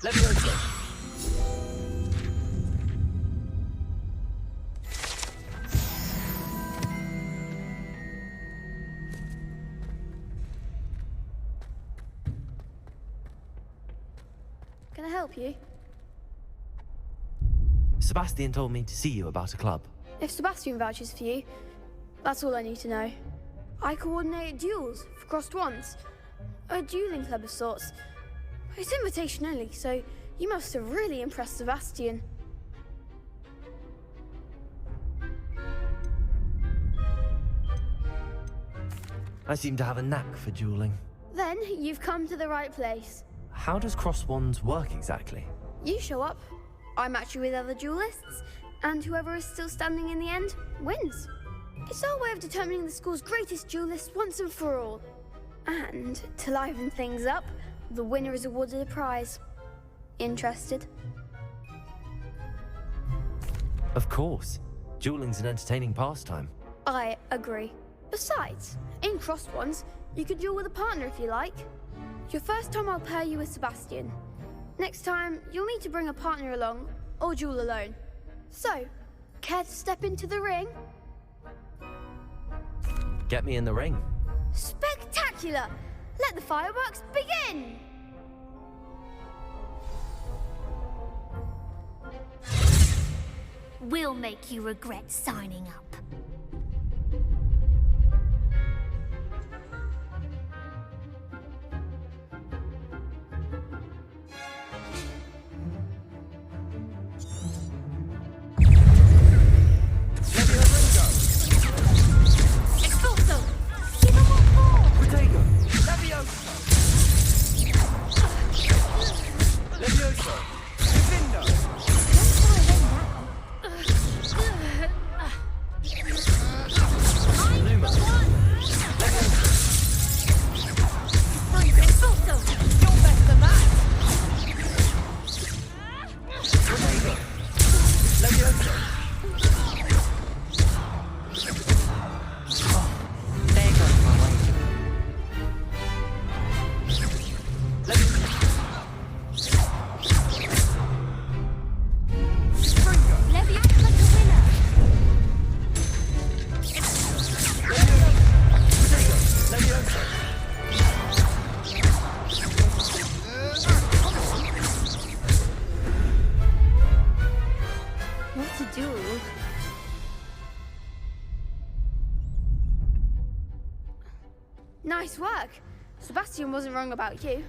Speaker 2: Levioso.
Speaker 5: Can I help you?
Speaker 2: Sebastian told me to see you about a club.
Speaker 5: If Sebastian vouches for you, that's all I need to know. I coordinate duels for crossed wands. A dueling club of sorts. It's invitation only, so you must have really impressed Sebastian.
Speaker 2: I seem to have a knack for dueling.
Speaker 5: Then you've come to the right place.
Speaker 2: How does cross wands work exactly?
Speaker 5: You show up, I match you with other duelists, and whoever is still standing in the end wins. It's our way of determining the school's greatest duelist once and for all. And to liven things up, the winner is awarded a prize. Interested?
Speaker 2: Of course. Dueling's an entertaining pastime.
Speaker 5: I agree. Besides, in crossed ones, you could duel with a partner if you like. Your first time I'll pair you with Sebastian. Next time, you'll need to bring a partner along, or duel alone. So, care to step into the ring?
Speaker 2: Get me in the ring.
Speaker 5: Spectacular! Let the fireworks begin!
Speaker 12: We'll make you regret signing up.
Speaker 5: Nice work. Sebastian wasn't wrong about you.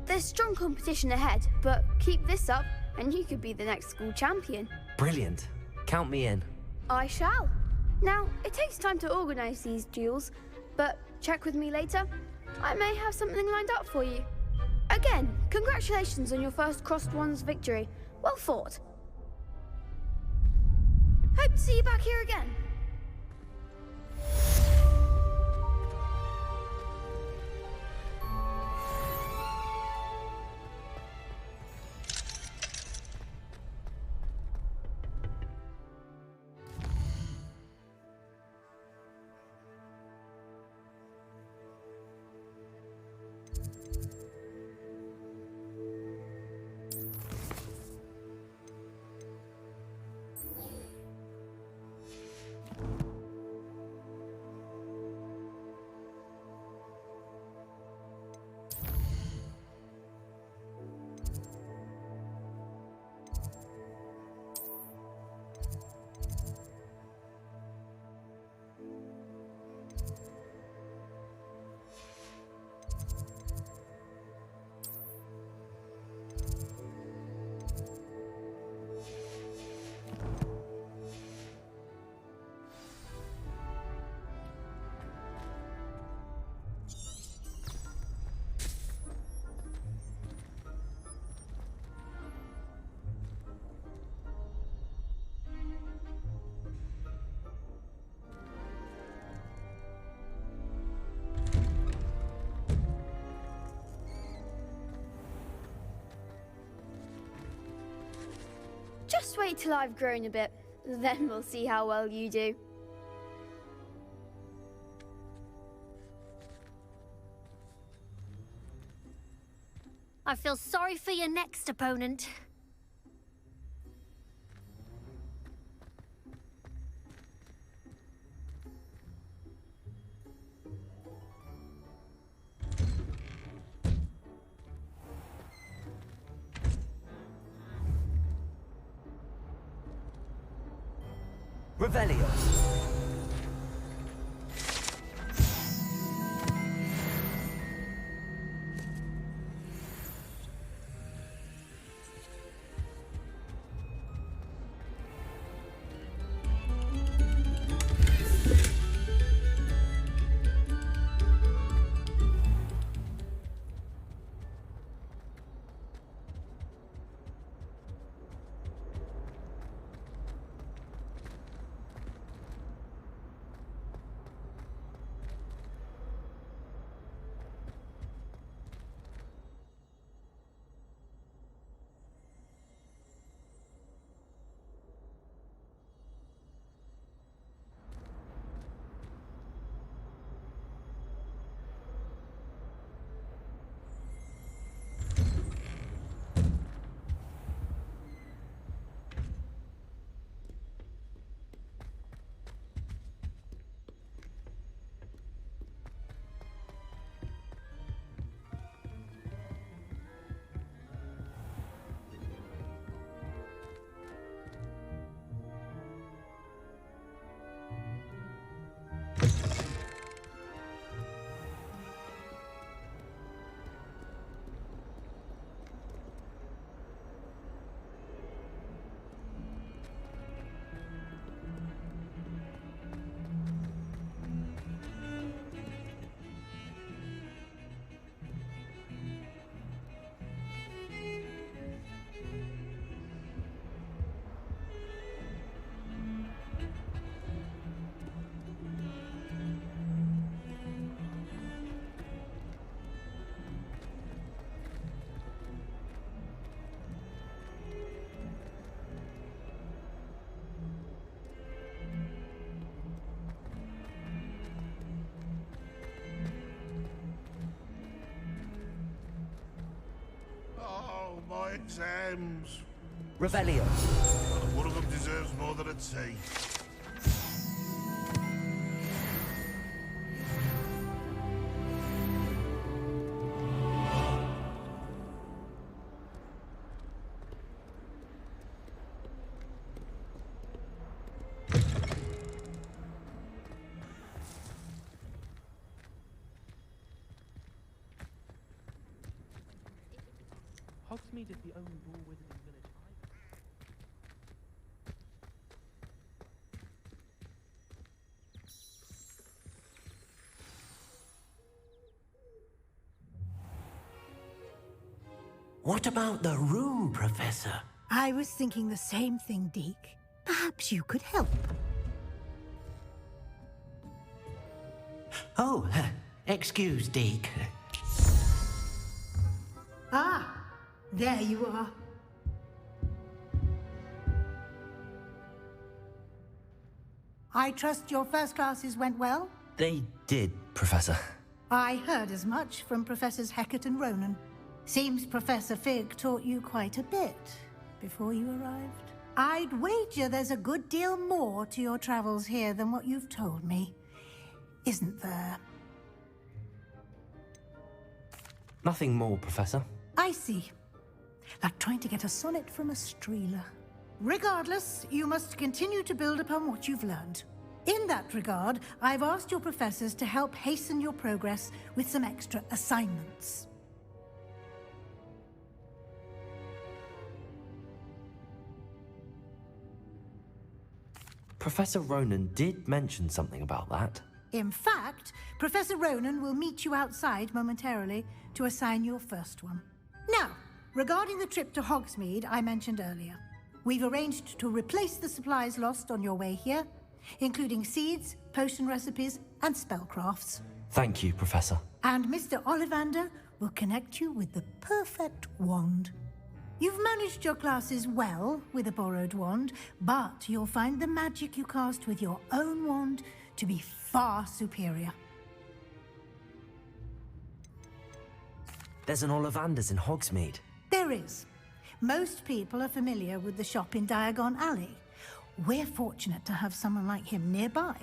Speaker 5: There's strong competition ahead, but keep this up and you could be the next school champion.
Speaker 2: Brilliant. Count me in.
Speaker 5: I shall. Now, it takes time to organise these duels, but check with me later. I may have something lined up for you. Again, congratulations on your first crossed wands victory. Well fought. Hope to see you back here again. wait till I've grown a bit, then we'll see how well you do.
Speaker 12: I feel sorry for your next opponent.
Speaker 2: Revelio.
Speaker 15: My exams.
Speaker 2: Revelio.
Speaker 15: One of them deserves more than a tea.
Speaker 18: Hogsmeade is the only ball wizarding village
Speaker 7: What about the room, Professor?
Speaker 1: I was thinking the same thing, Deke. Perhaps you could help.
Speaker 7: Oh, excuse, Deke.
Speaker 1: Ah, there you are. I trust your first classes went well?
Speaker 2: They did, Professor.
Speaker 1: I heard as much from Professors Hecat and Ronan. Seems Professor Fig taught you quite a bit before you arrived. I'd wager there's a good deal more to your travels here than what you've told me. Isn't there?
Speaker 2: Nothing more, Professor.
Speaker 1: I see. Like trying to get a sonnet from a streeler. Regardless, you must continue to build upon what you've learned. In that regard, I've asked your professors to help hasten your progress with some extra assignments.
Speaker 2: Professor Ronan did mention something about that.
Speaker 1: In fact, Professor Ronan will meet you outside momentarily to assign your first one. Now, regarding the trip to Hogsmeade I mentioned earlier, we've arranged to replace the supplies lost on your way here, including seeds, potion recipes, and spellcrafts.
Speaker 2: Thank you, Professor.
Speaker 1: And Mr. Ollivander will connect you with the perfect wand. You've managed your classes well with a borrowed wand, but you'll find the magic you cast with your own wand to be far superior.
Speaker 2: There's an Ollivander's in Hogsmeade.
Speaker 1: There is. Most people are familiar with the shop in Diagon Alley. We're fortunate to have someone like him nearby.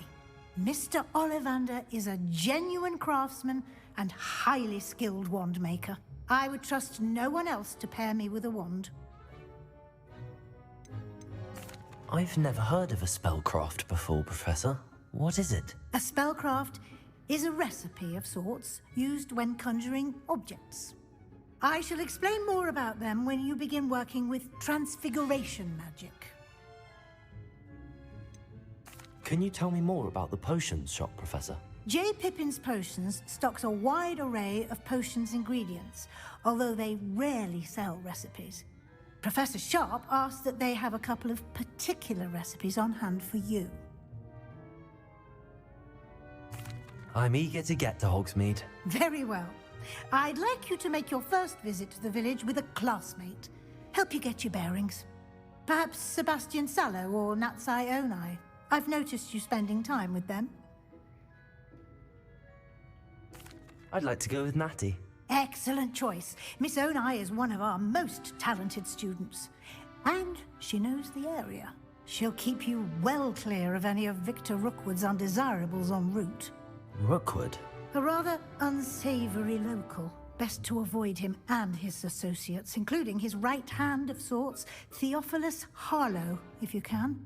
Speaker 1: Mr. Ollivander is a genuine craftsman and highly skilled wand maker. I would trust no one else to pair me with a wand.
Speaker 2: I've never heard of a spellcraft before, Professor. What is it?
Speaker 1: A spellcraft is a recipe of sorts used when conjuring objects. I shall explain more about them when you begin working with transfiguration magic.
Speaker 2: Can you tell me more about the potions shop, Professor?
Speaker 1: J. Pippin's Potions stocks a wide array of potions ingredients, although they rarely sell recipes. Professor Sharp asked that they have a couple of particular recipes on hand for you.
Speaker 2: I'm eager to get to Hogsmeade.
Speaker 1: Very well. I'd like you to make your first visit to the village with a classmate. Help you get your bearings. Perhaps Sebastian Sallow or Natsai Onai. I've noticed you spending time with them.
Speaker 2: I'd like to go with Natty.
Speaker 1: Excellent choice. Miss Onai is one of our most talented students. And she knows the area. She'll keep you well clear of any of Victor Rookwood's undesirables en route.
Speaker 2: Rookwood?
Speaker 1: A rather unsavory local. Best to avoid him and his associates, including his right hand of sorts, Theophilus Harlow, if you can.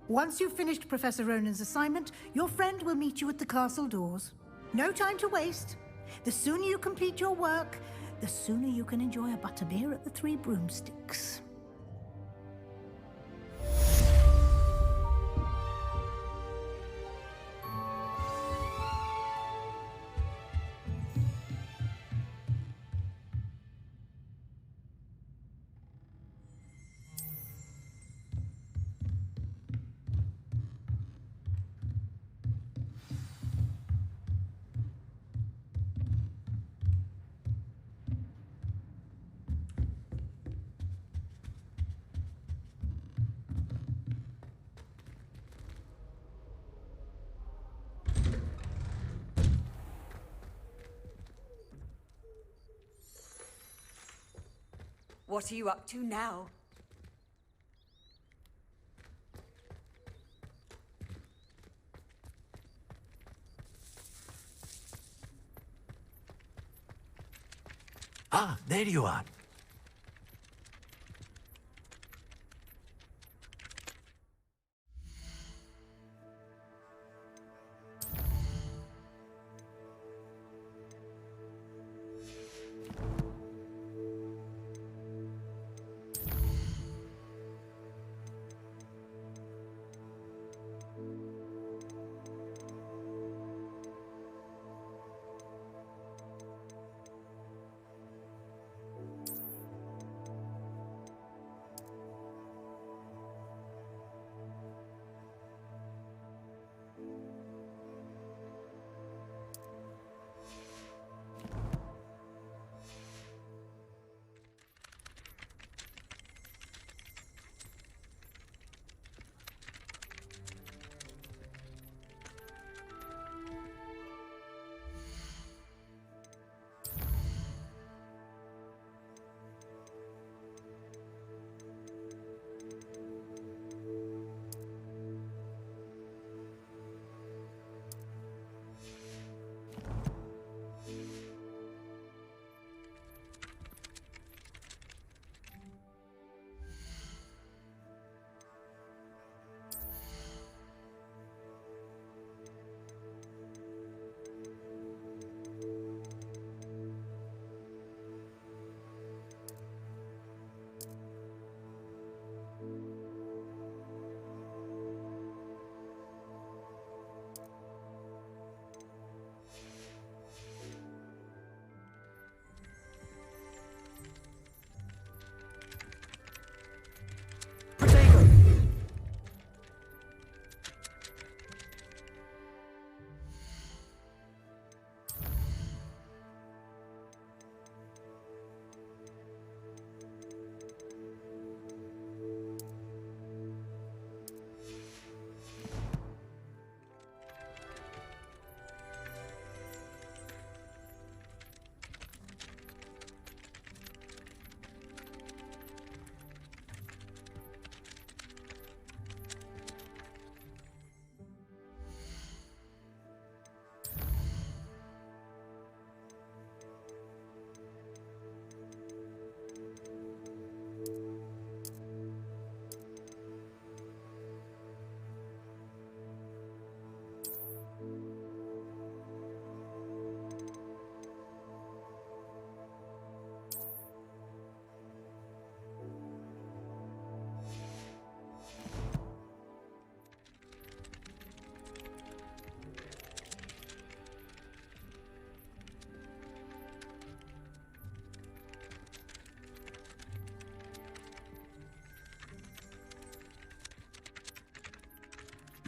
Speaker 1: Once you've finished Professor Ronan's assignment, your friend will meet you at the castle doors. No time to waste. The sooner you complete your work, the sooner you can enjoy a butterbeer at the Three Broomsticks.
Speaker 10: What are you up to now?
Speaker 8: Ah, there you are.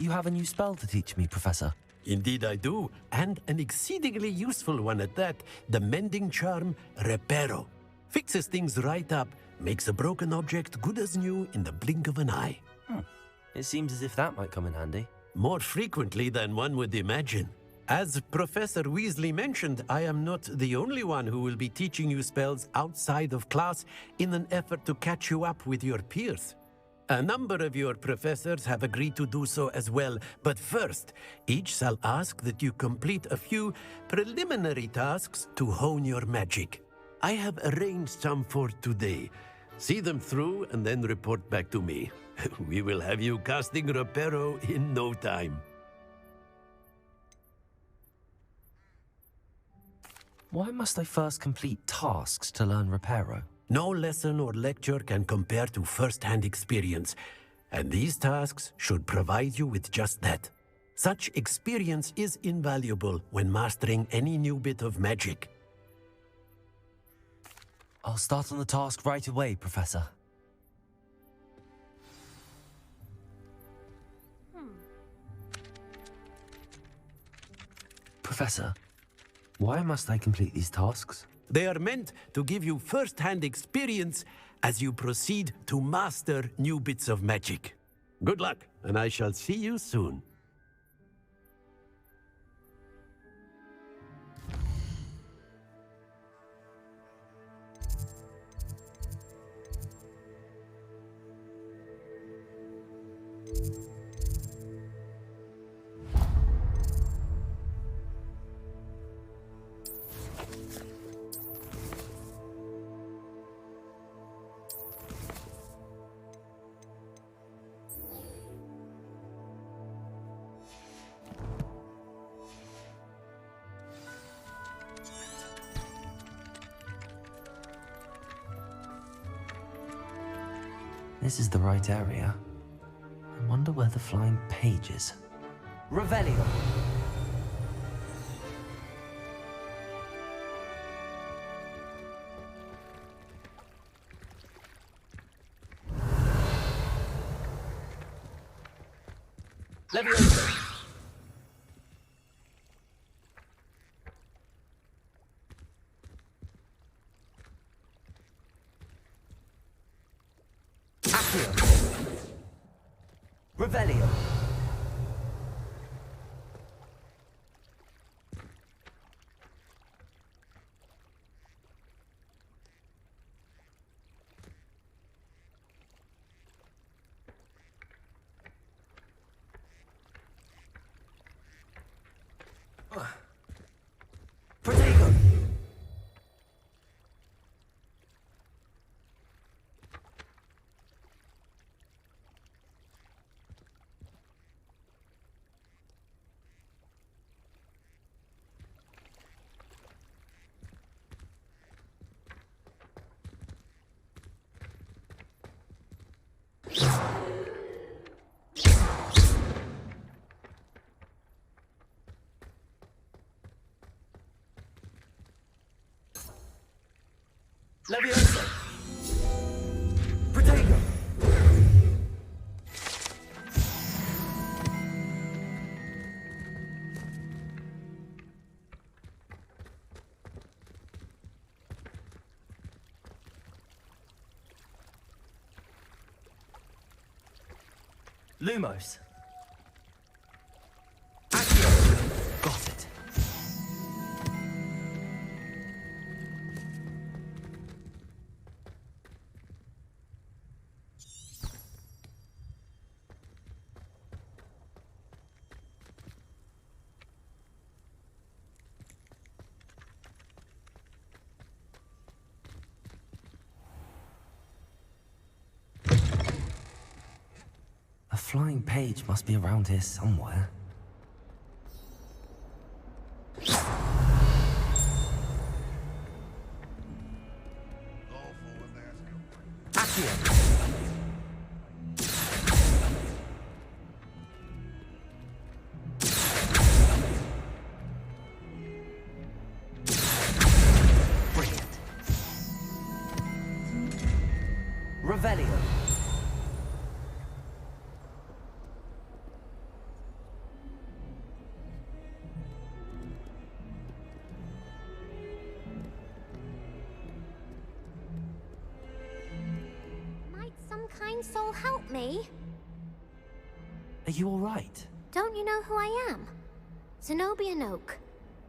Speaker 2: you have a new spell to teach me, Professor.
Speaker 8: Indeed I do, and an exceedingly useful one at that. The mending charm, Reparo. Fixes things right up, makes a broken object good as new in the blink of an eye.
Speaker 2: It seems as if that might come in handy.
Speaker 8: More frequently than one would imagine. As Professor Weasley mentioned, I am not the only one who will be teaching you spells outside of class in an effort to catch you up with your peers. A number of your professors have agreed to do so as well, but first, each shall ask that you complete a few preliminary tasks to hone your magic. I have arranged some for today. See them through and then report back to me. We will have you casting Reparo in no time.
Speaker 2: Why must I first complete tasks to learn Reparo?
Speaker 8: No lesson or lecture can compare to first-hand experience, and these tasks should provide you with just that. Such experience is invaluable when mastering any new bit of magic.
Speaker 2: I'll start on the task right away, Professor. Professor, why must I complete these tasks?
Speaker 8: They are meant to give you first-hand experience as you proceed to master new bits of magic. Good luck, and I shall see you soon.
Speaker 2: This is the right area. I wonder where the flying page is. Revelio! Leviosa! Revelio. Protego. Leviosa! Protego! Lumos! Accio! Got it. A flying page must be around here somewhere. Accio! Brilliant. Revelio.
Speaker 9: Green Soul help me?
Speaker 2: Are you alright?
Speaker 9: Don't you know who I am? Zenobia Noak,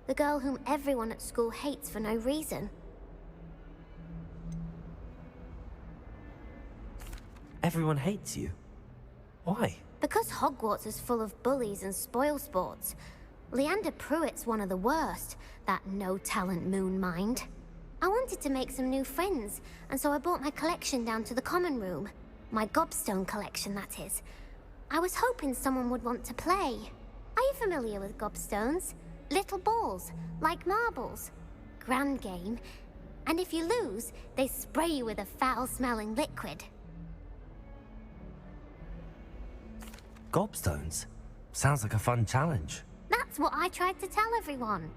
Speaker 9: the girl whom everyone at school hates for no reason.
Speaker 2: Everyone hates you. Why?
Speaker 9: Because Hogwarts is full of bullies and spoilsports. Leander Pruitt's one of the worst, that no-talent moon mind. I wanted to make some new friends, and so I brought my collection down to the common room. My gobstone collection, that is. I was hoping someone would want to play. Are you familiar with gobstones? Little balls, like marbles. Grand game. And if you lose, they spray you with a foul-smelling liquid.
Speaker 2: Gobstones? Sounds like a fun challenge.
Speaker 9: That's what I tried to tell everyone.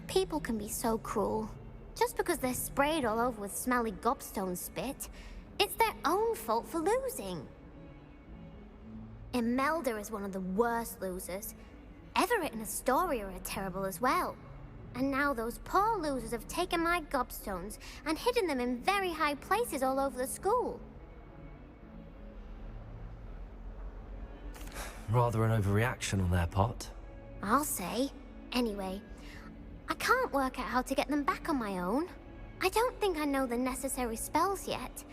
Speaker 9: People can be so cruel. Just because they're sprayed all over with smelly gobstone spit, it's their own fault for losing. Imelda is one of the worst losers. Everett and Astoria are terrible as well. And now those poor losers have taken my gobstones and hidden them in very high places all over the school.
Speaker 2: Rather an overreaction on their part.
Speaker 9: I'll say. Anyway, I can't work out how to get them back on my own. I don't think I know the necessary spells yet.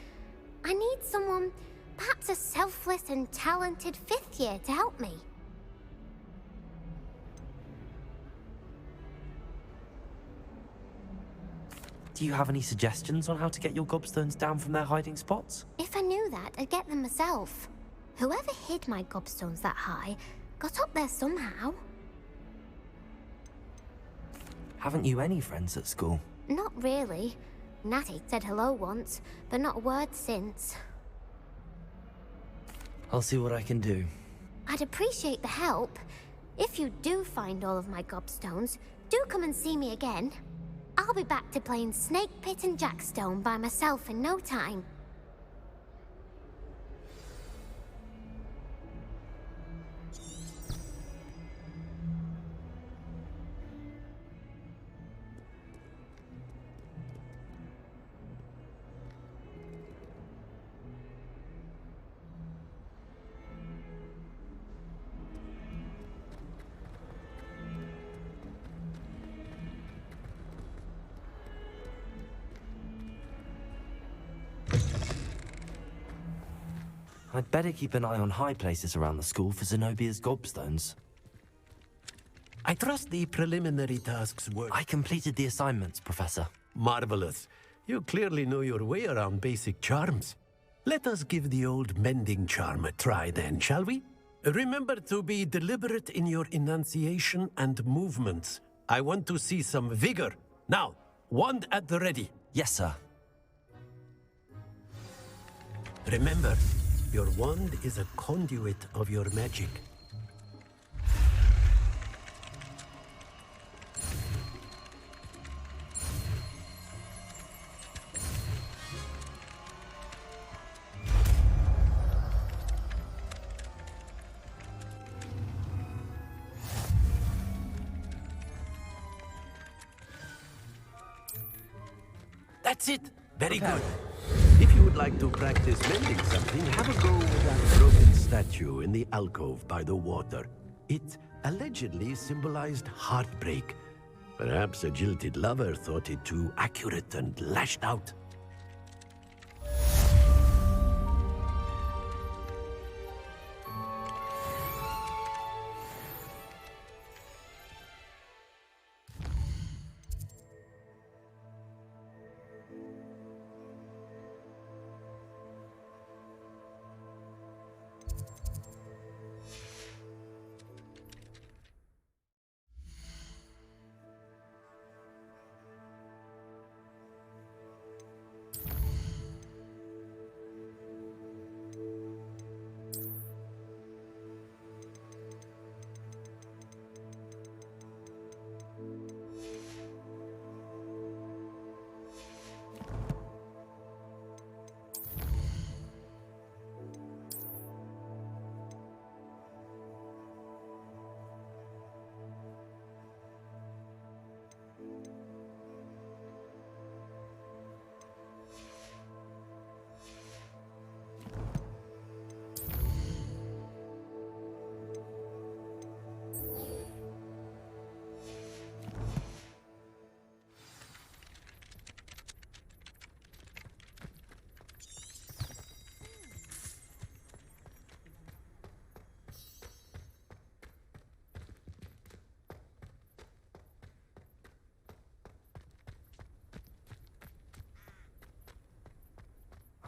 Speaker 9: I need someone, perhaps a selfless and talented 5th year to help me.
Speaker 2: Do you have any suggestions on how to get your gobstones down from their hiding spots?
Speaker 9: If I knew that, I'd get them myself. Whoever hid my gobstones that high got up there somehow.
Speaker 2: Haven't you any friends at school?
Speaker 9: Not really. Natty said hello once, but not a word since.
Speaker 2: I'll see what I can do.
Speaker 9: I'd appreciate the help. If you do find all of my gobstones, do come and see me again. I'll be back to playing Snake Pit and Jackstone by myself in no time.
Speaker 2: I'd better keep an eye on high places around the school for Zenobia's gobstones.
Speaker 8: I trust the preliminary tasks were...
Speaker 2: I completed the assignments, Professor.
Speaker 8: Marvelous. You clearly know your way around basic charms. Let us give the old mending charm a try then, shall we? Remember to be deliberate in your enunciation and movements. I want to see some vigor. Now, wand at the ready.
Speaker 2: Yes, sir.
Speaker 8: Remember, your wand is a conduit of your magic. That's it. Very good. If you would like to practice mending something, have a go with that broken statue in the alcove by the water. It allegedly symbolized heartbreak. Perhaps a jilted lover thought it too accurate and lashed out.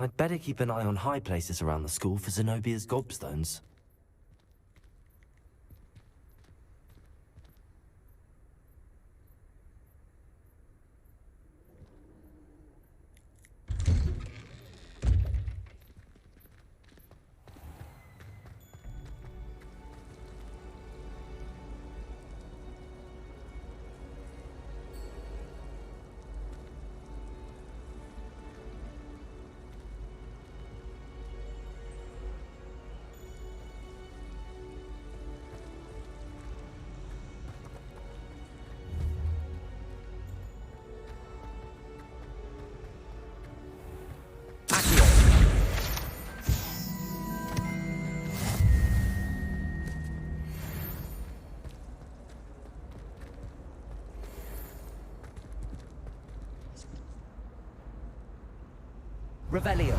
Speaker 2: I'd better keep an eye on high places around the school for Zenobia's gobstones. Revelio.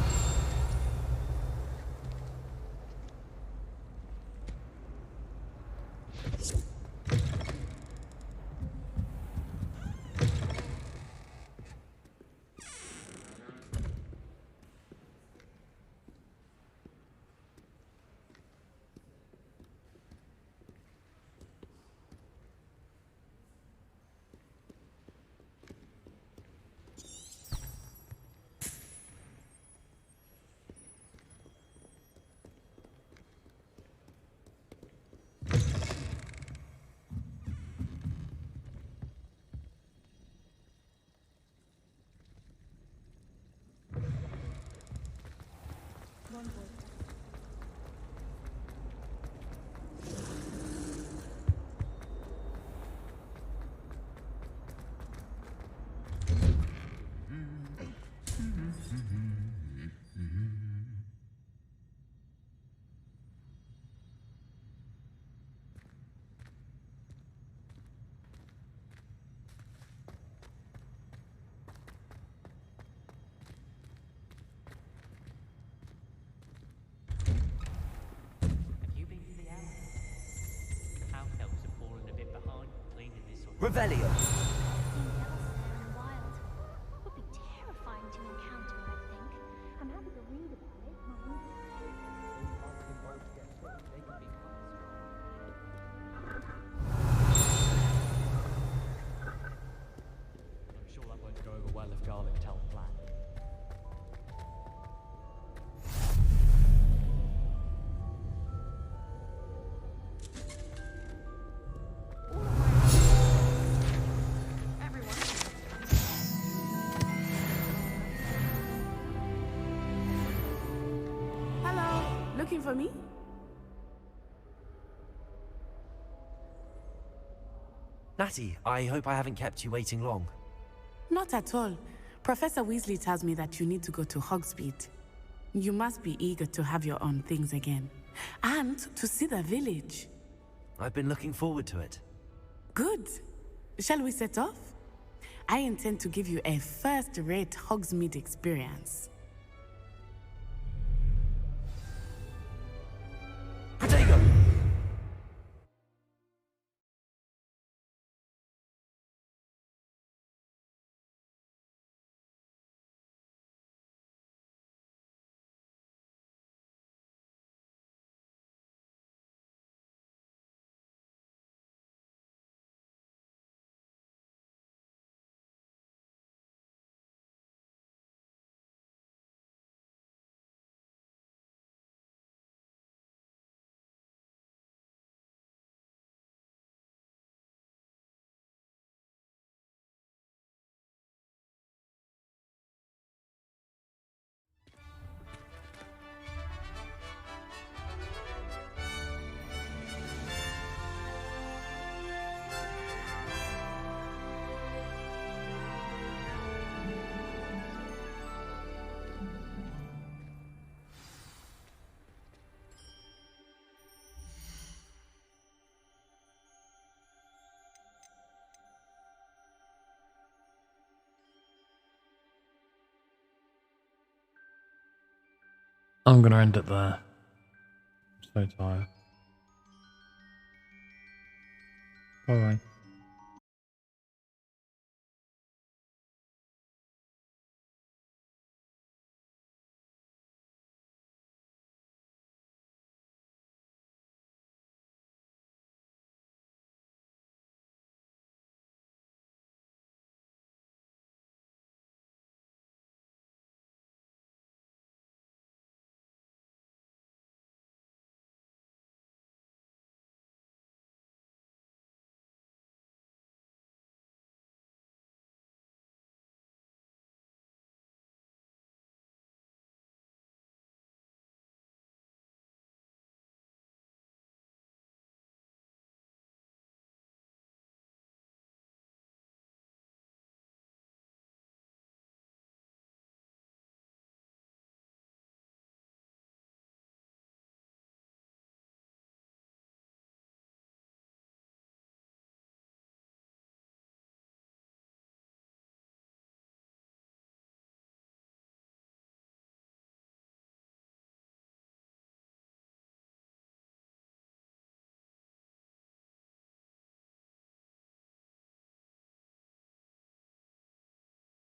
Speaker 2: Revelio.
Speaker 12: Would be terrifying to encounter, I think. I'm happy to read about it.
Speaker 18: I'm sure that won't go over well if Garlic tells Black.
Speaker 21: Looking for me?
Speaker 2: Natty, I hope I haven't kept you waiting long.
Speaker 21: Not at all. Professor Weasley tells me that you need to go to Hogsmeade. You must be eager to have your own things again. And to see the village.
Speaker 2: I've been looking forward to it.
Speaker 21: Good. Shall we set off? I intend to give you a first-rate Hogsmeade experience.
Speaker 2: Protego!
Speaker 16: I'm gonna end it there. I'm so tired. Bye bye.